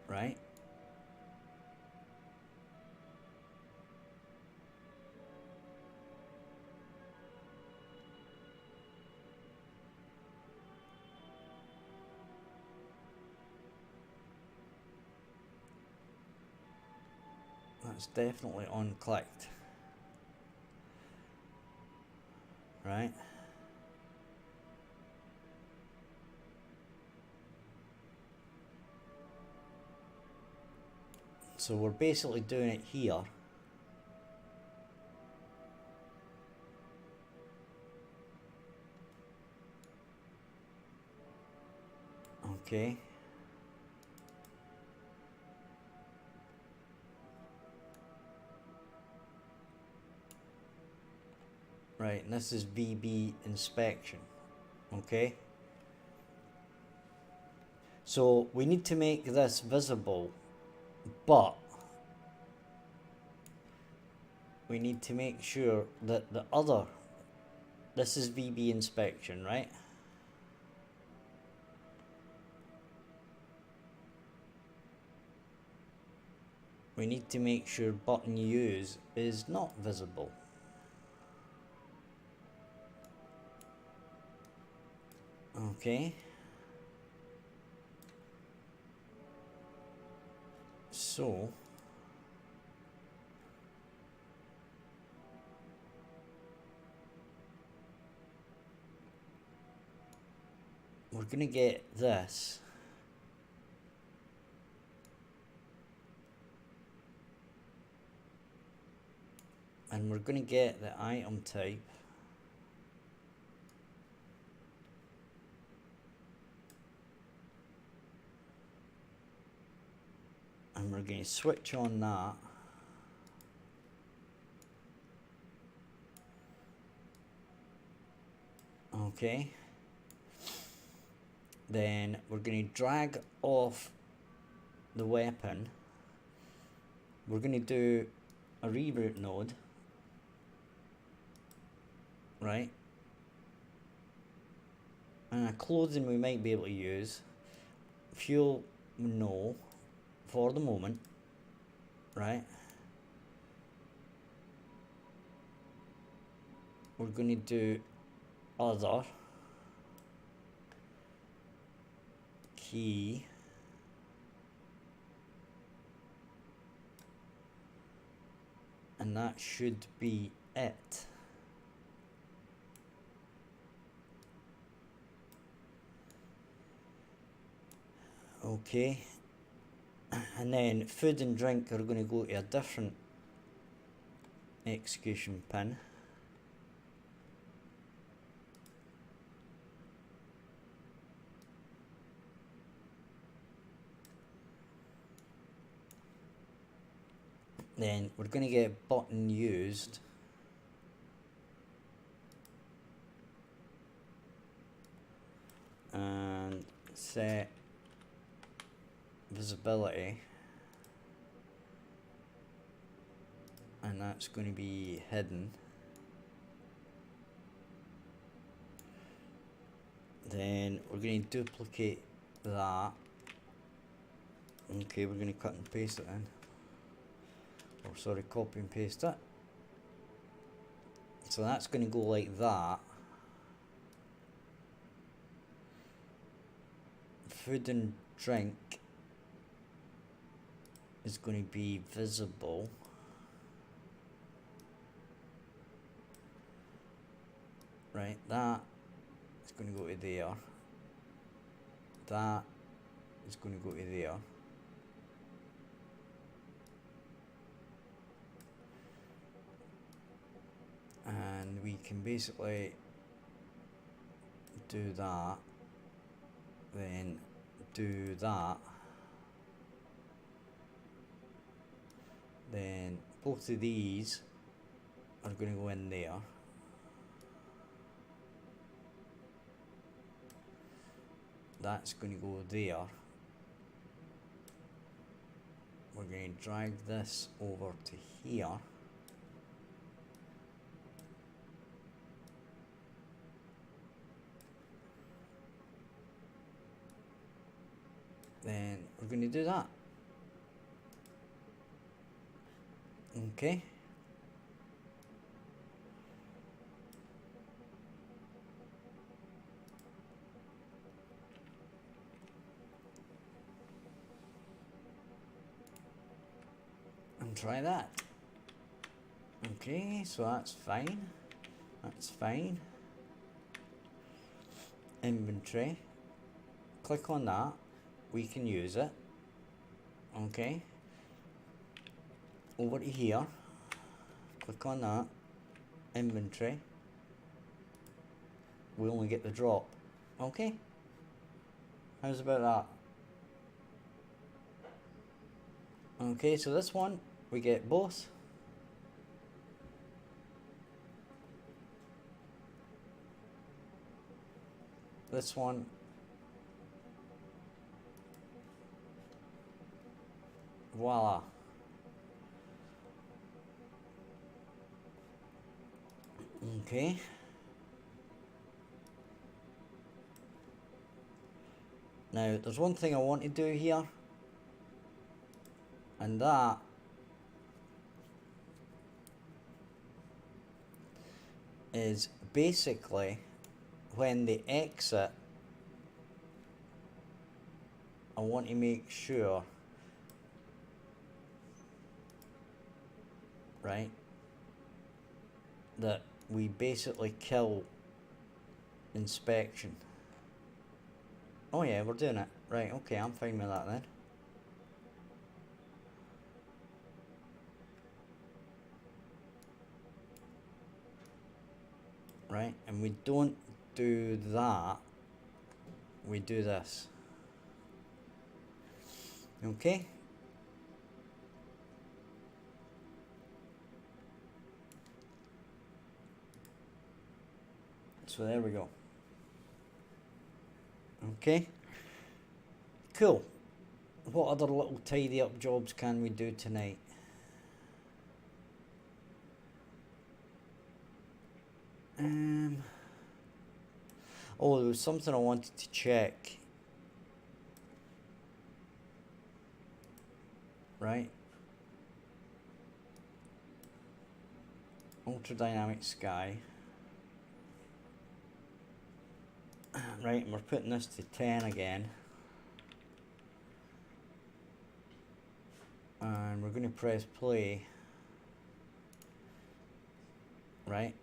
right, that's definitely unclicked. Right. So we're basically doing it here. Okay. Right, and this is VB inspection. Okay. So we need to make this visible, but we need to make sure that this is VB inspection, right? We need to make sure button use is not visible. Okay. So we're gonna get this. And we're gonna get the item type. And we're going to switch on that. Okay. Then we're going to drag off the weapon. We're going to do a reboot node. Right. And clothing we might be able to use. Fuel, no. For the moment, right? We're going to do other key, and that should be it. Okay. And then food and drink are going to go to a different execution pin. Then we're going to get button used. And set visibility and that's going to be hidden. Then we're going to duplicate that. Okay, we're going to cut and paste it in. Or sorry, copy and paste it. So that's going to go like that. Food and drink is going to be visible. Right, that is going to go to there. That is going to go to there. And we can basically do that, then do that, then both of these are going to go in there. That's going to go there. We're going to drag this over to here. Then we're going to do that. Okay. And try that. Okay, so that's fine. That's fine. Inventory. Click on that. We can use it. Okay. Over to here. Click on that. Inventory. We only get the drop. Okay. How's about that? Okay, so this one we get both. This one voila. Okay. Now there's one thing I want to do here, and that is basically when they exit, I want to make sure, right, that we basically kill inspection. Oh yeah, we're doing it. Right, okay, I'm fine with that then. Right, and we don't do that, we do this. Okay. So there we go. Okay. Cool. What other little tidy up jobs can we do tonight? Oh, there was something I wanted to check. Right. Ultra dynamic sky. Right, and we're putting this to 10 again. And we're going to press play. Right.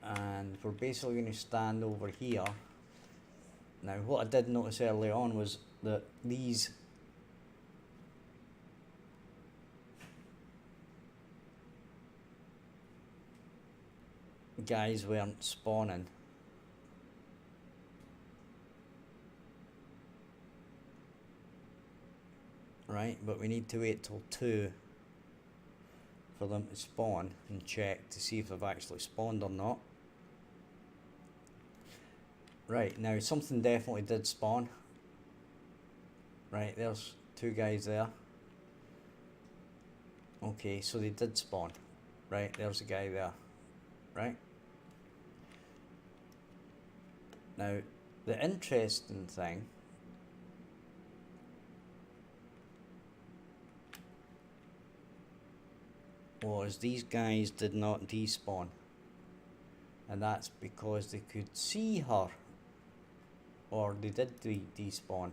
And we're basically going to stand over here. Now what I did notice earlier on was that these guys weren't spawning. Right, but we need to wait till 2 for them to spawn and check to see if they've actually spawned or not. Right, now something definitely did spawn. Right, there's 2 guys there. Okay, so they did spawn. Right, there's a guy there. Right? Now, the interesting thing was these guys did not despawn. And that's because they could see her. Or they did despawn.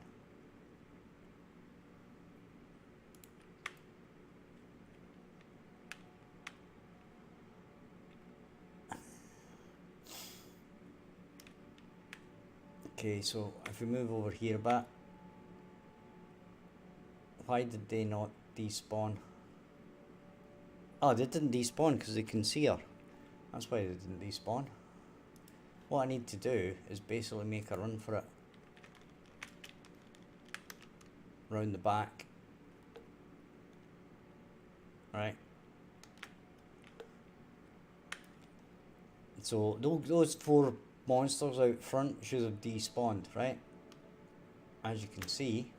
Okay, so if we move over here a bit, why did they not despawn? Oh, they didn't despawn because they can see her. That's why they didn't despawn. What I need to do is basically make a run for it. Round the back. Right. So those 4 monsters out front should have despawned, right? As you can see.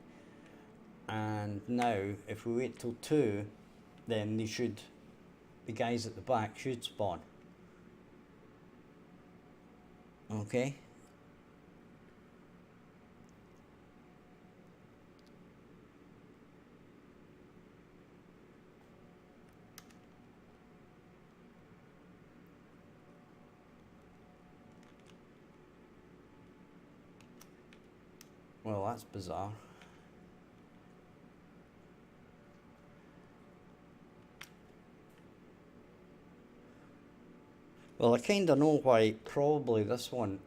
And now, if we wait till 2, then the guys at the back should spawn. Okay. Well, that's bizarre. Well, I kinda know why. Probably this one.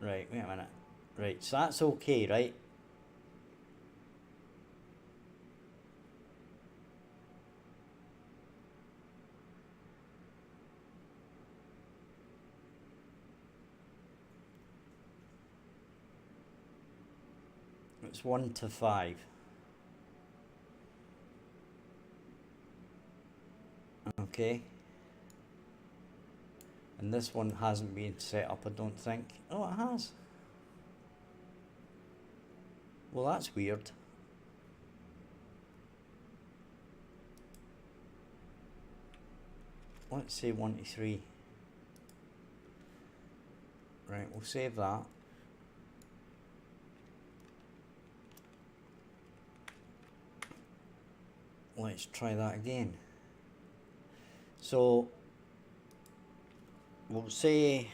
Right, wait a minute. Right, so that's okay, right? It's 1 to 5. Okay. And this one hasn't been set up, I don't think. Oh, it has. Well, that's weird. Let's say 1 to 3. Right, we'll save that. Let's try that again. So, we'll say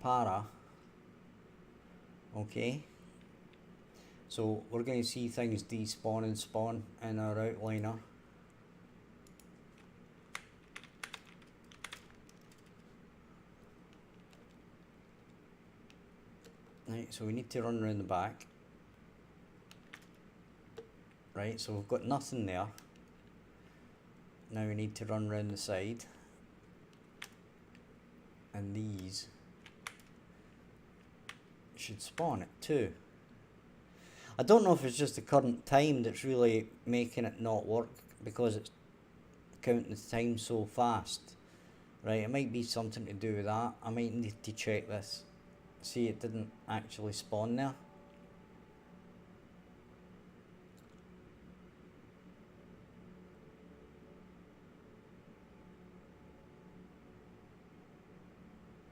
para. Okay. So, we're going to see things despawn and spawn in our outliner. Right, so we need to run around the back. Right, so we've got nothing there. Now we need to run around the side. And these should spawn at 2. I don't know if it's just the current time that's really making it not work, because it's counting the time so fast. Right, it might be something to do with that. I might need to check this. See, it didn't actually spawn there.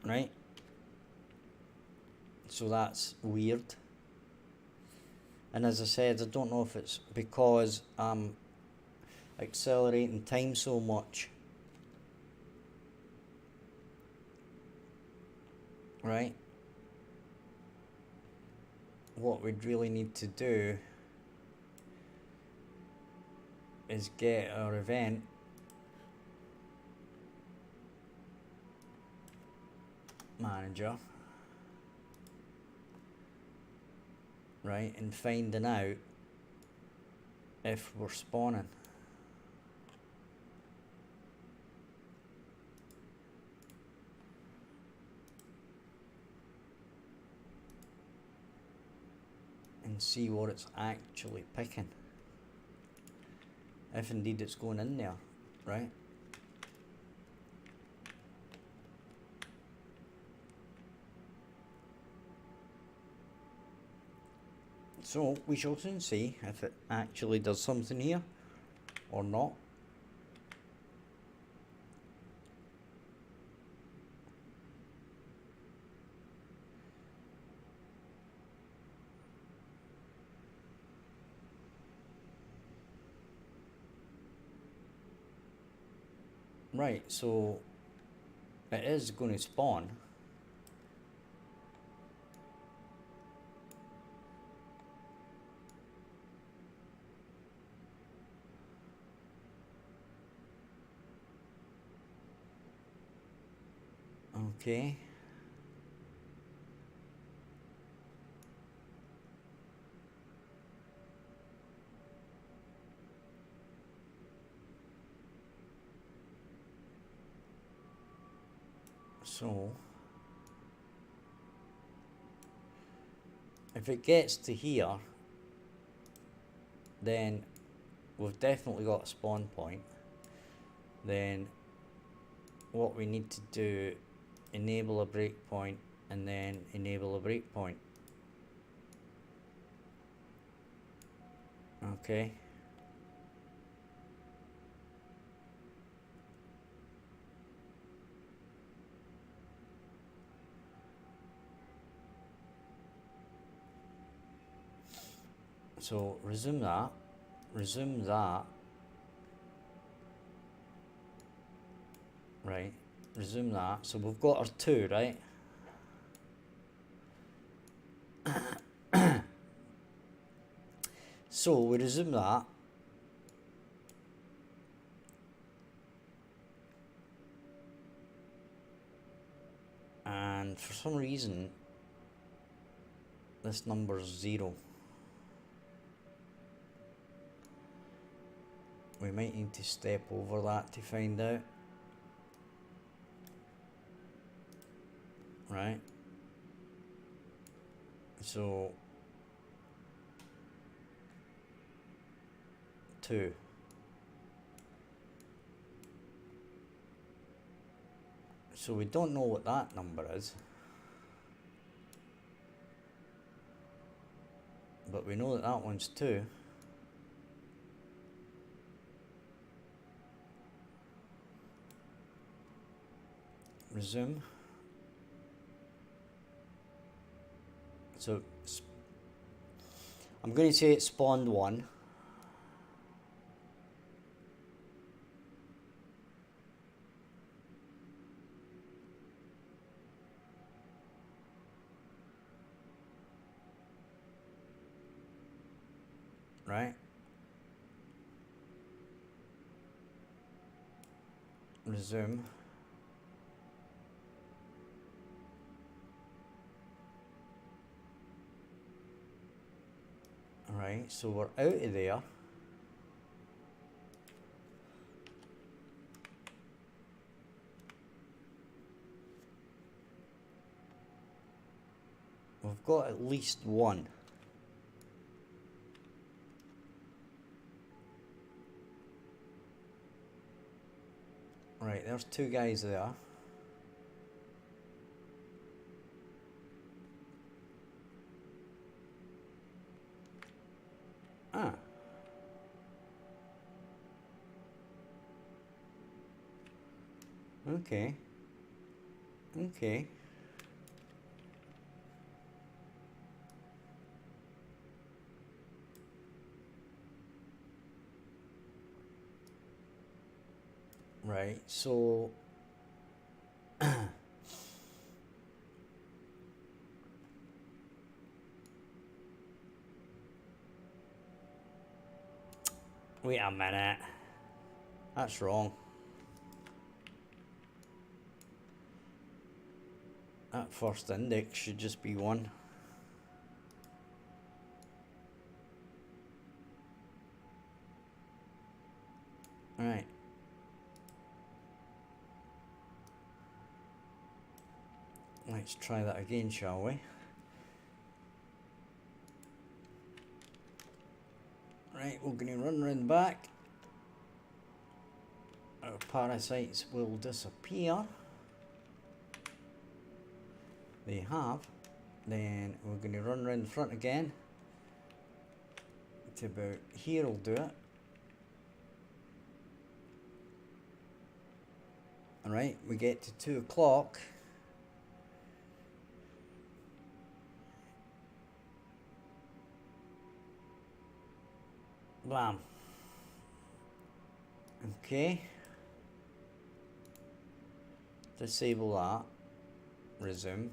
Right, so that's weird. And as I said, I don't know if it's because I'm accelerating time so much. Right, what we'd really need to do is get our event manager, right, and finding out if we're spawning. And see what it's actually picking. If indeed it's going in there, right? So we shall soon see if it actually does something here or not. Right, so it is going to spawn. Okay. So if it gets to here, then we've definitely got a spawn point. Then what we need to do, enable a breakpoint and then enable a breakpoint. Okay. So resume that, right, resume that. So we've got our 2, right? So we resume that. And for some reason, this number's 0. We might need to step over that to find out. Right. So 2. So we don't know what that number is. But we know that that one's 2. Resume. So I'm going to say it spawned 1. Right? Resume. Alright, so we're out of there. We've got at least 1. Right, there's 2 guys there. Ah. Okay. Okay. Right, so wait a minute. That's wrong. That first index should just be 1. Right. Let's try that again, shall we? Right, we're going to run round back. Our parasites will disappear. They have. Then we're going to run round the front again. To about here will do it. Alright, we get to 2 o'clock. Blam. Okay. Disable that. Resume.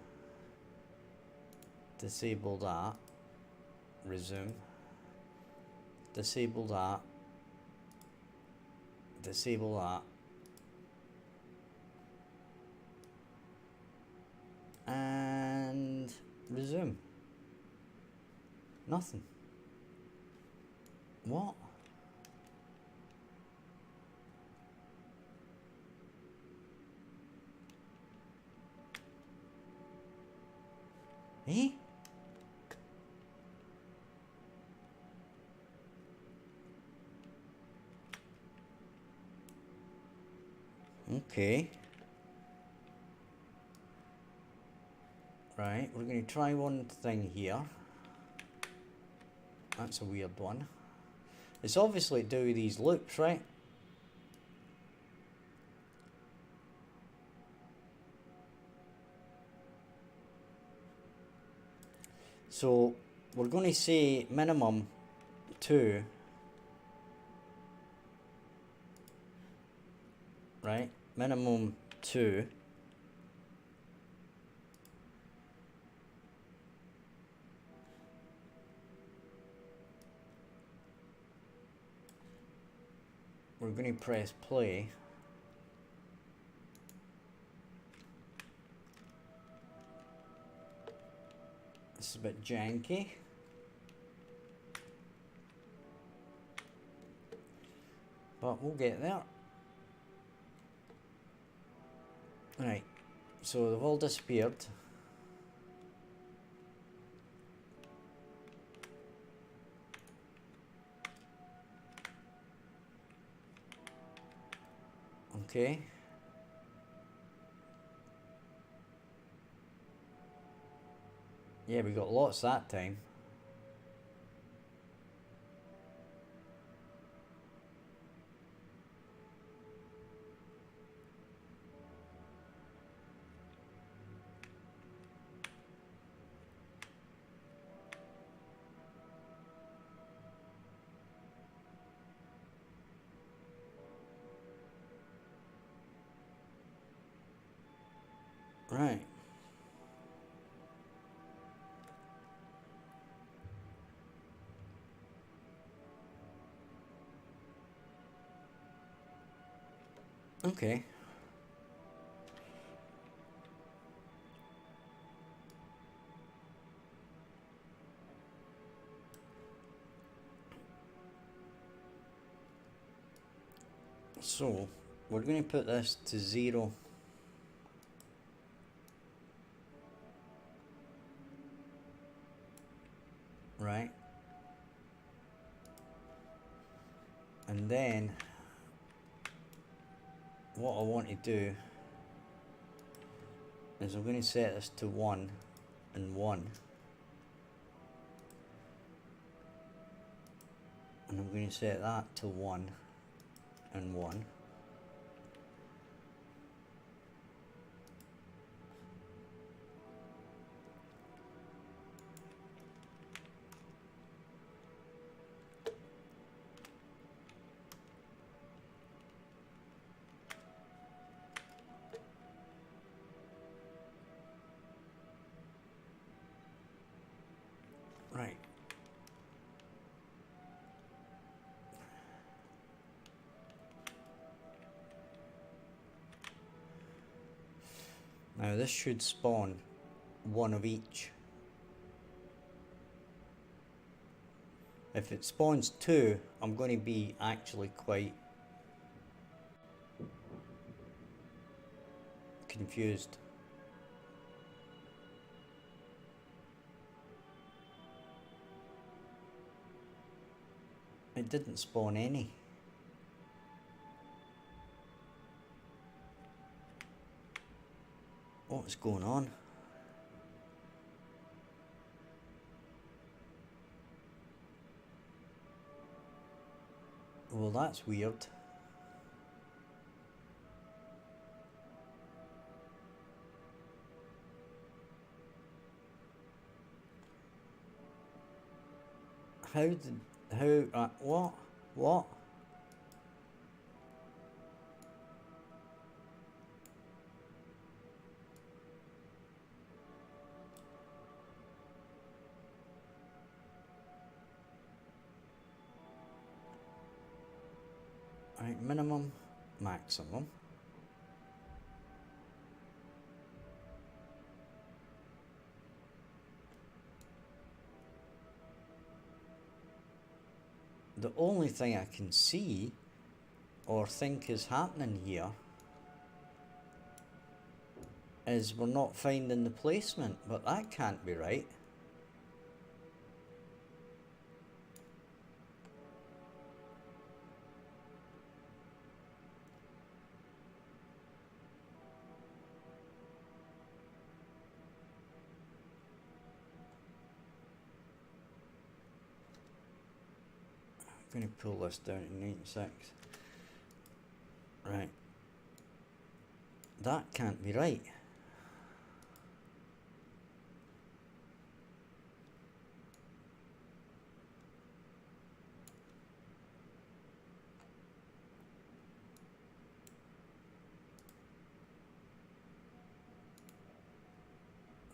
Disable that. Resume. Disable that. Disable that. And resume. Nothing. What? Eh? Okay. Right, we're going to try one thing here. That's a weird one. It's obviously do these loops, right? So we're going to say minimum 2, right? Minimum 2. We're going to press play. This is a bit janky. But we'll get there. Right, so they've all disappeared. Okay. Yeah, we got lots that time. Right. Okay. So, we're going to put this to 0. Right. And then, what I want to do is I'm going to set this to 1 and 1. And I'm going to set that to 1 and 1. Right. Now this should spawn one of each. If it spawns 2, I'm going to be actually quite confused. It didn't spawn any. What's going on? Well, that's weird. What? Right, minimum, maximum. The only thing I can see or think is happening here is we're not finding the placement, but that can't be right. I'm going to pull this down to 96. Right. That can't be right.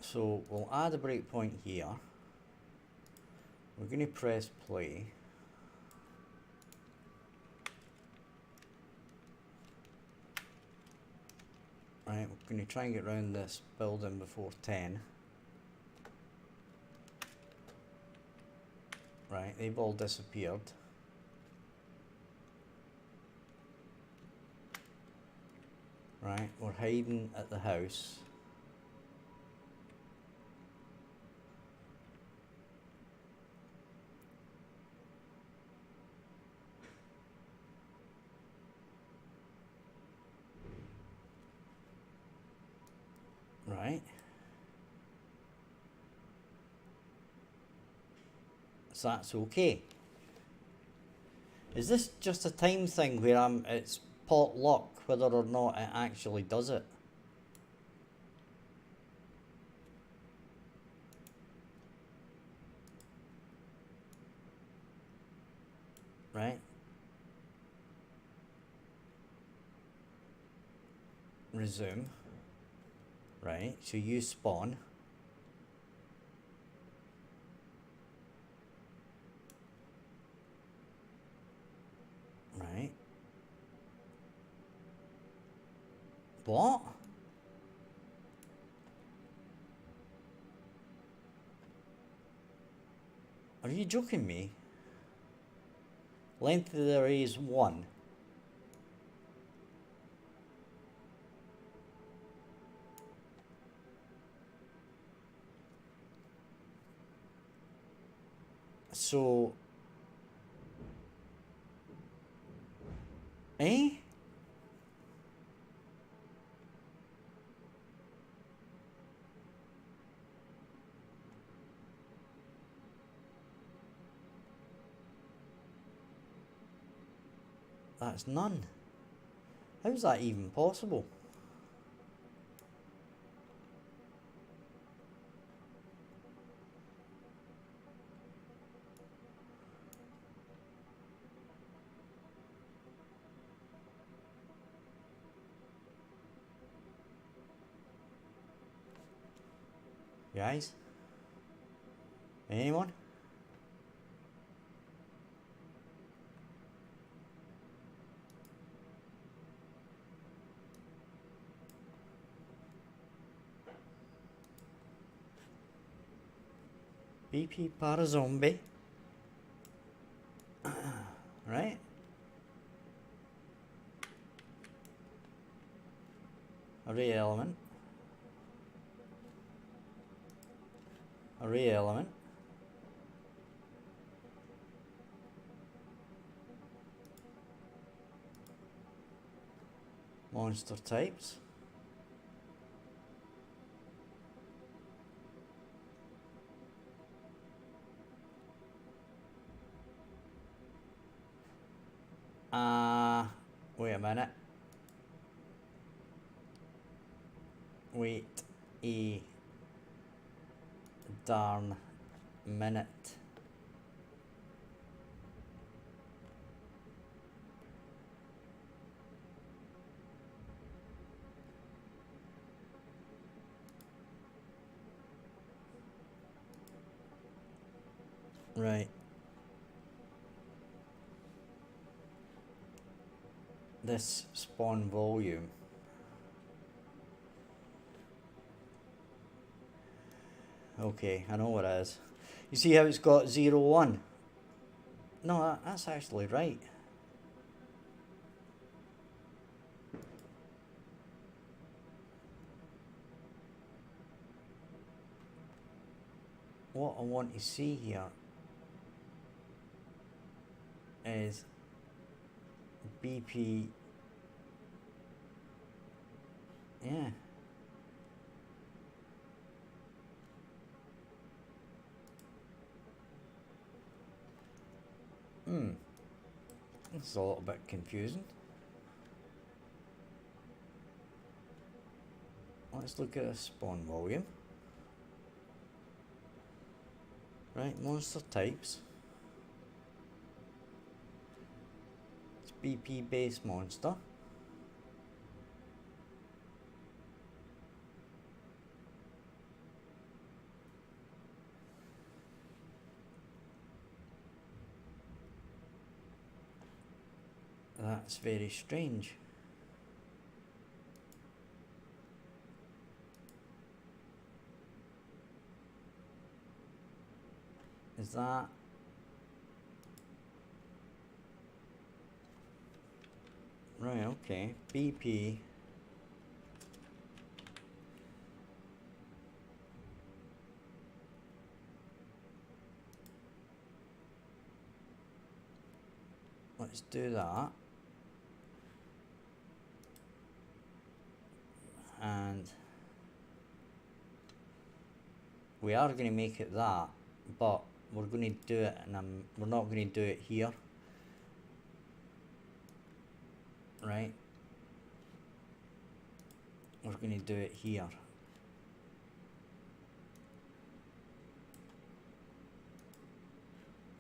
So we'll add a breakpoint here. We're going to press play. Right, we're going to try and get around this building before 10. Right, they've all disappeared. Right, we're hiding at the house. Right. So that's okay. Is this just a time thing where it's pot luck whether or not it actually does it? Right. Resume. Right, so you spawn. Right. What? Are you joking me? Length of the array is 1. So... Eh? That's none. How's that even possible? Guys? Anyone? BP para zombie. Right? Array element. Array element. Monster types. Wait a minute. Wait a darn minute. Right. this spawn volume. Okay, I know what it is. You see how it's got 0, 1? No, that's actually right. What I want to see here is BP. Yeah. This is a little bit confusing. Let's look at a spawn volume. Right, monster types. It's BP base monster. That's very strange. Is that right? Okay, BP. Let's do that. And we are going to make it that, but we're going to do it, and we're not going to do it here, right? We're going to do it here.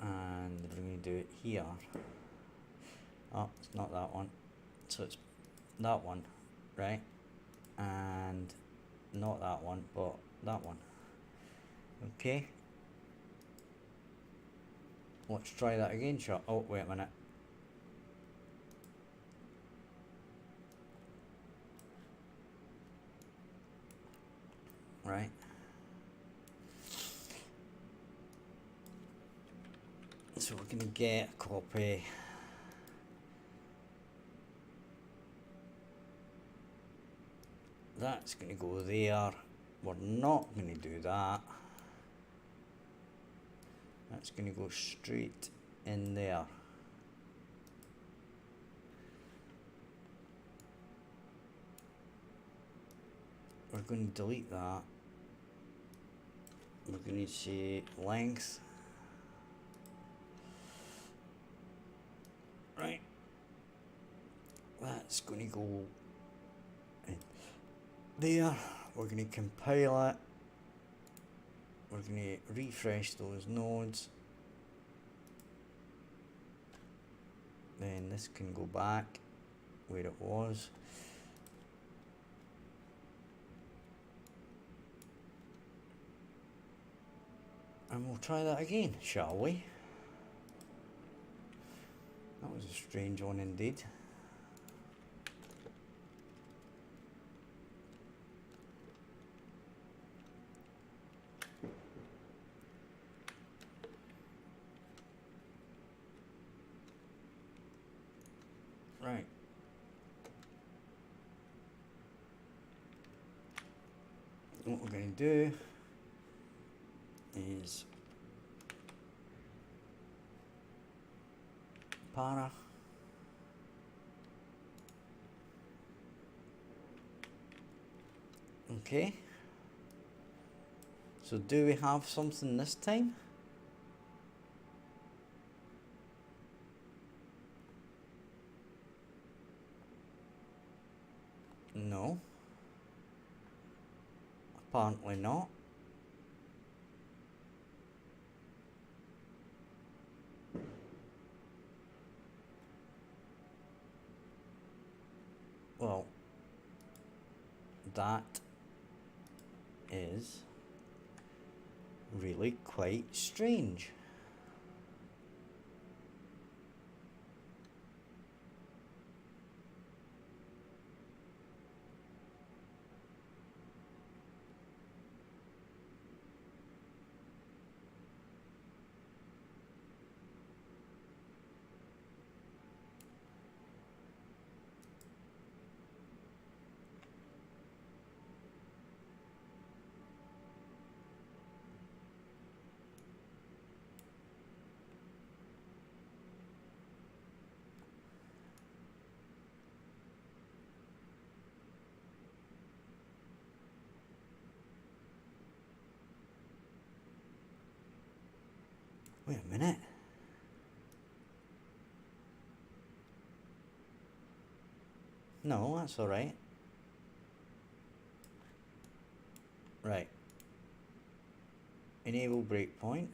And we're going to do it here. Oh, it's not that one. So it's that one, right? And not that one, but that one. Okay. Let's try that again, sure. Oh, wait a minute. Right. So we're going to get a copy. That's going to go there. We're not going to do that. That's going to go straight in there. We're going to delete that. We're going to say length. Right. That's going to go in there. We're going to compile it. We're going to refresh those nodes. Then this can go back where it was. And we'll try that again, shall we? That was a strange one indeed. Right. What we're going to do is para. Okay. So do we have something this time? No. Apparently not. Well, that is really quite strange. Wait a minute. No, that's alright. Right. Enable breakpoint.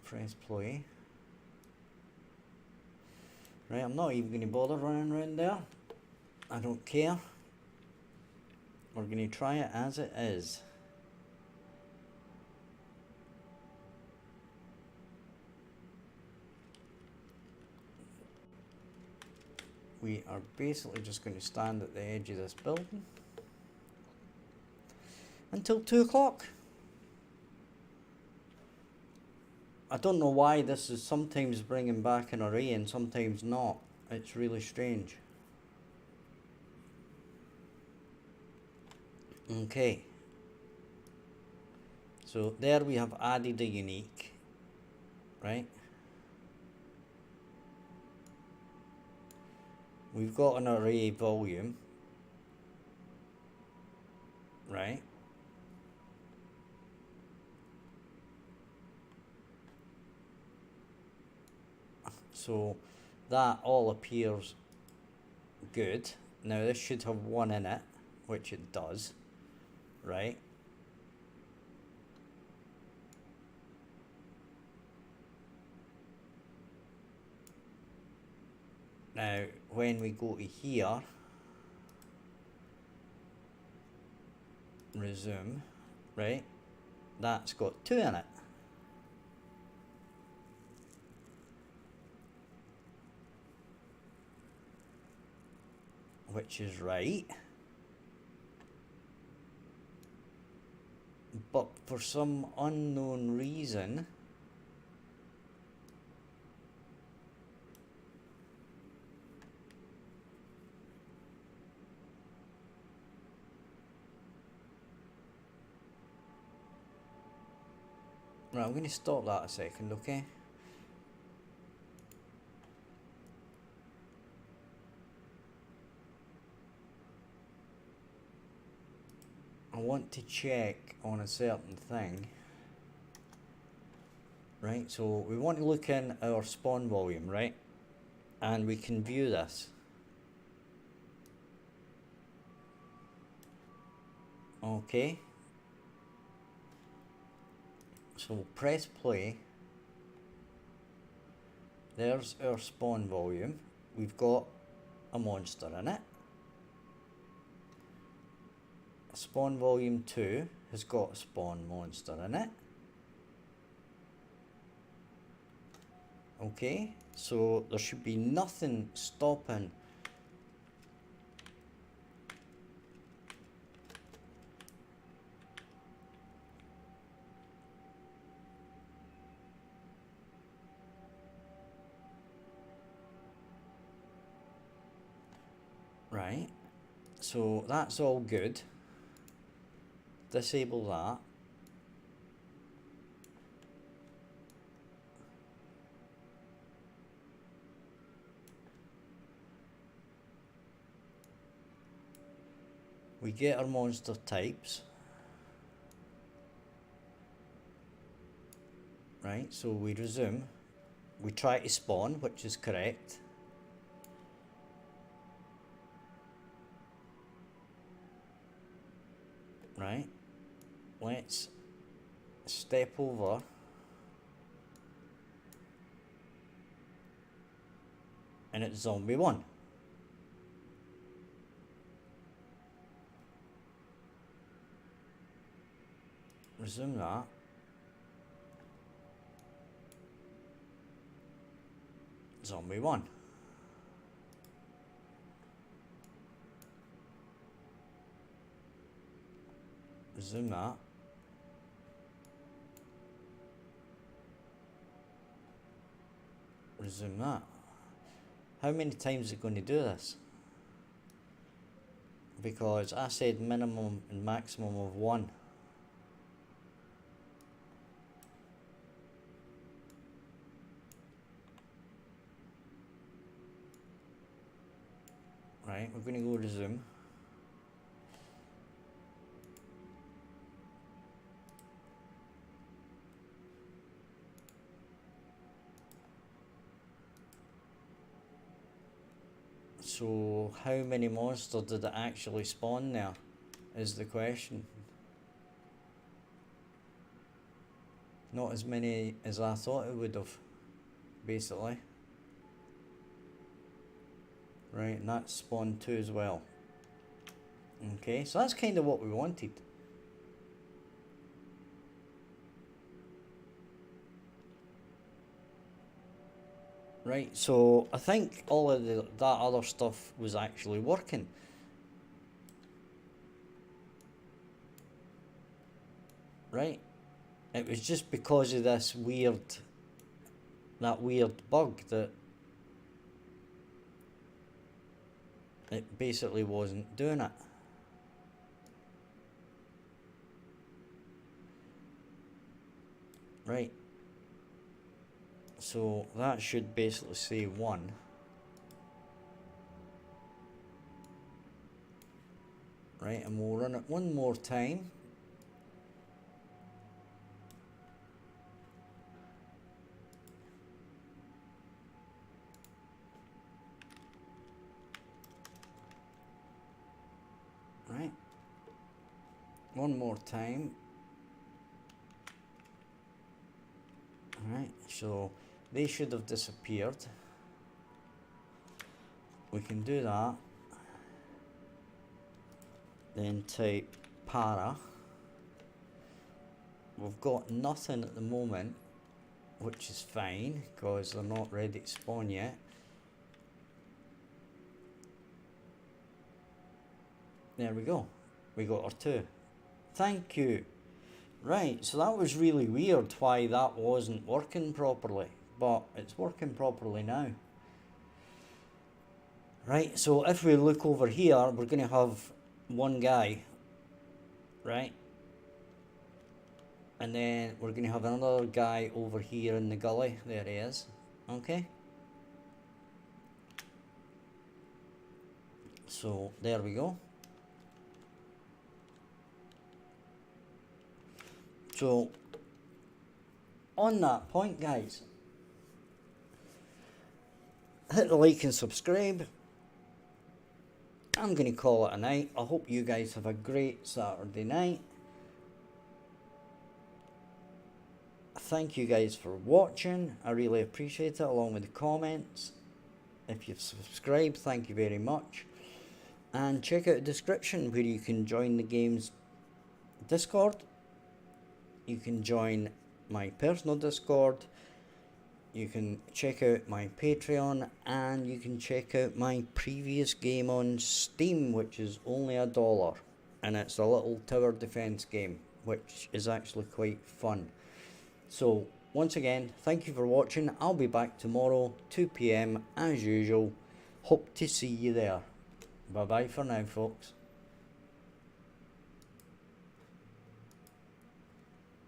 Press play. Right, I'm not even going to bother running around there. I don't care. We're going to try it as it is. We are basically just going to stand at the edge of this building until 2 o'clock. I don't know why this is sometimes bringing back an array and sometimes not. It's really strange. Okay. So there we have added a unique, right? We've got an array volume, right? So that all appears good. Now this should have one in it, which it does, right? Now when we go to here, resume, right? That's got 2 in it. Which is right. But for some unknown reason, right, I'm going to stop that a second, okay? I want to check on a certain thing. Right, so we want to look in our spawn volume, right? And we can view this. Okay. So we'll press play. There's our spawn volume. We've got a monster in it. Spawn volume 2 has got a spawn monster in it. Okay, so there should be nothing stopping right, so that's all good. Disable that. We get our monster types. Right, so we resume. We try to spawn, which is correct. Right, let's step over and it's zombie 1. Resume that. Zombie 1. Resume that. Resume that. How many times is it going to do this? Because I said minimum and maximum of 1. Right, we're going to go resume. So how many monsters did it actually spawn there is the question. Not as many as I thought it would have, basically. Right, and that's spawned 2 as well. Okay, so that's kind of what we wanted. Right, so I think all of that other stuff was actually working. Right, it was just because of this that weird bug that it basically wasn't doing it. Right, so that should basically say 1. Right, and we'll run it one more time. Right, one more time. Alright, so they should have disappeared. We can do that. Then type para. We've got nothing at the moment, which is fine because they're not ready to spawn yet. There we go. We got our 2. Thank you. Right, so that was really weird why that wasn't working properly, but it's working properly now. Right, so if we look over here, we're going to have one guy, right? And then we're going to have another guy over here in the gully. There he is. Okay. So there we go. So on that point, guys, hit the like and subscribe. I'm going to call it a night. I hope you guys have a great Saturday night. Thank you guys for watching. I really appreciate it, along with the comments. If you've subscribed, thank you very much. And check out the description where you can join the game's Discord. You can join my personal Discord. You can check out my Patreon, and you can check out my previous game on Steam, which is only $1, and it's a little tower defense game, which is actually quite fun. So once again, thank you for watching. I'll be back tomorrow 2 PM as usual. Hope to see you there. Bye bye for now, folks.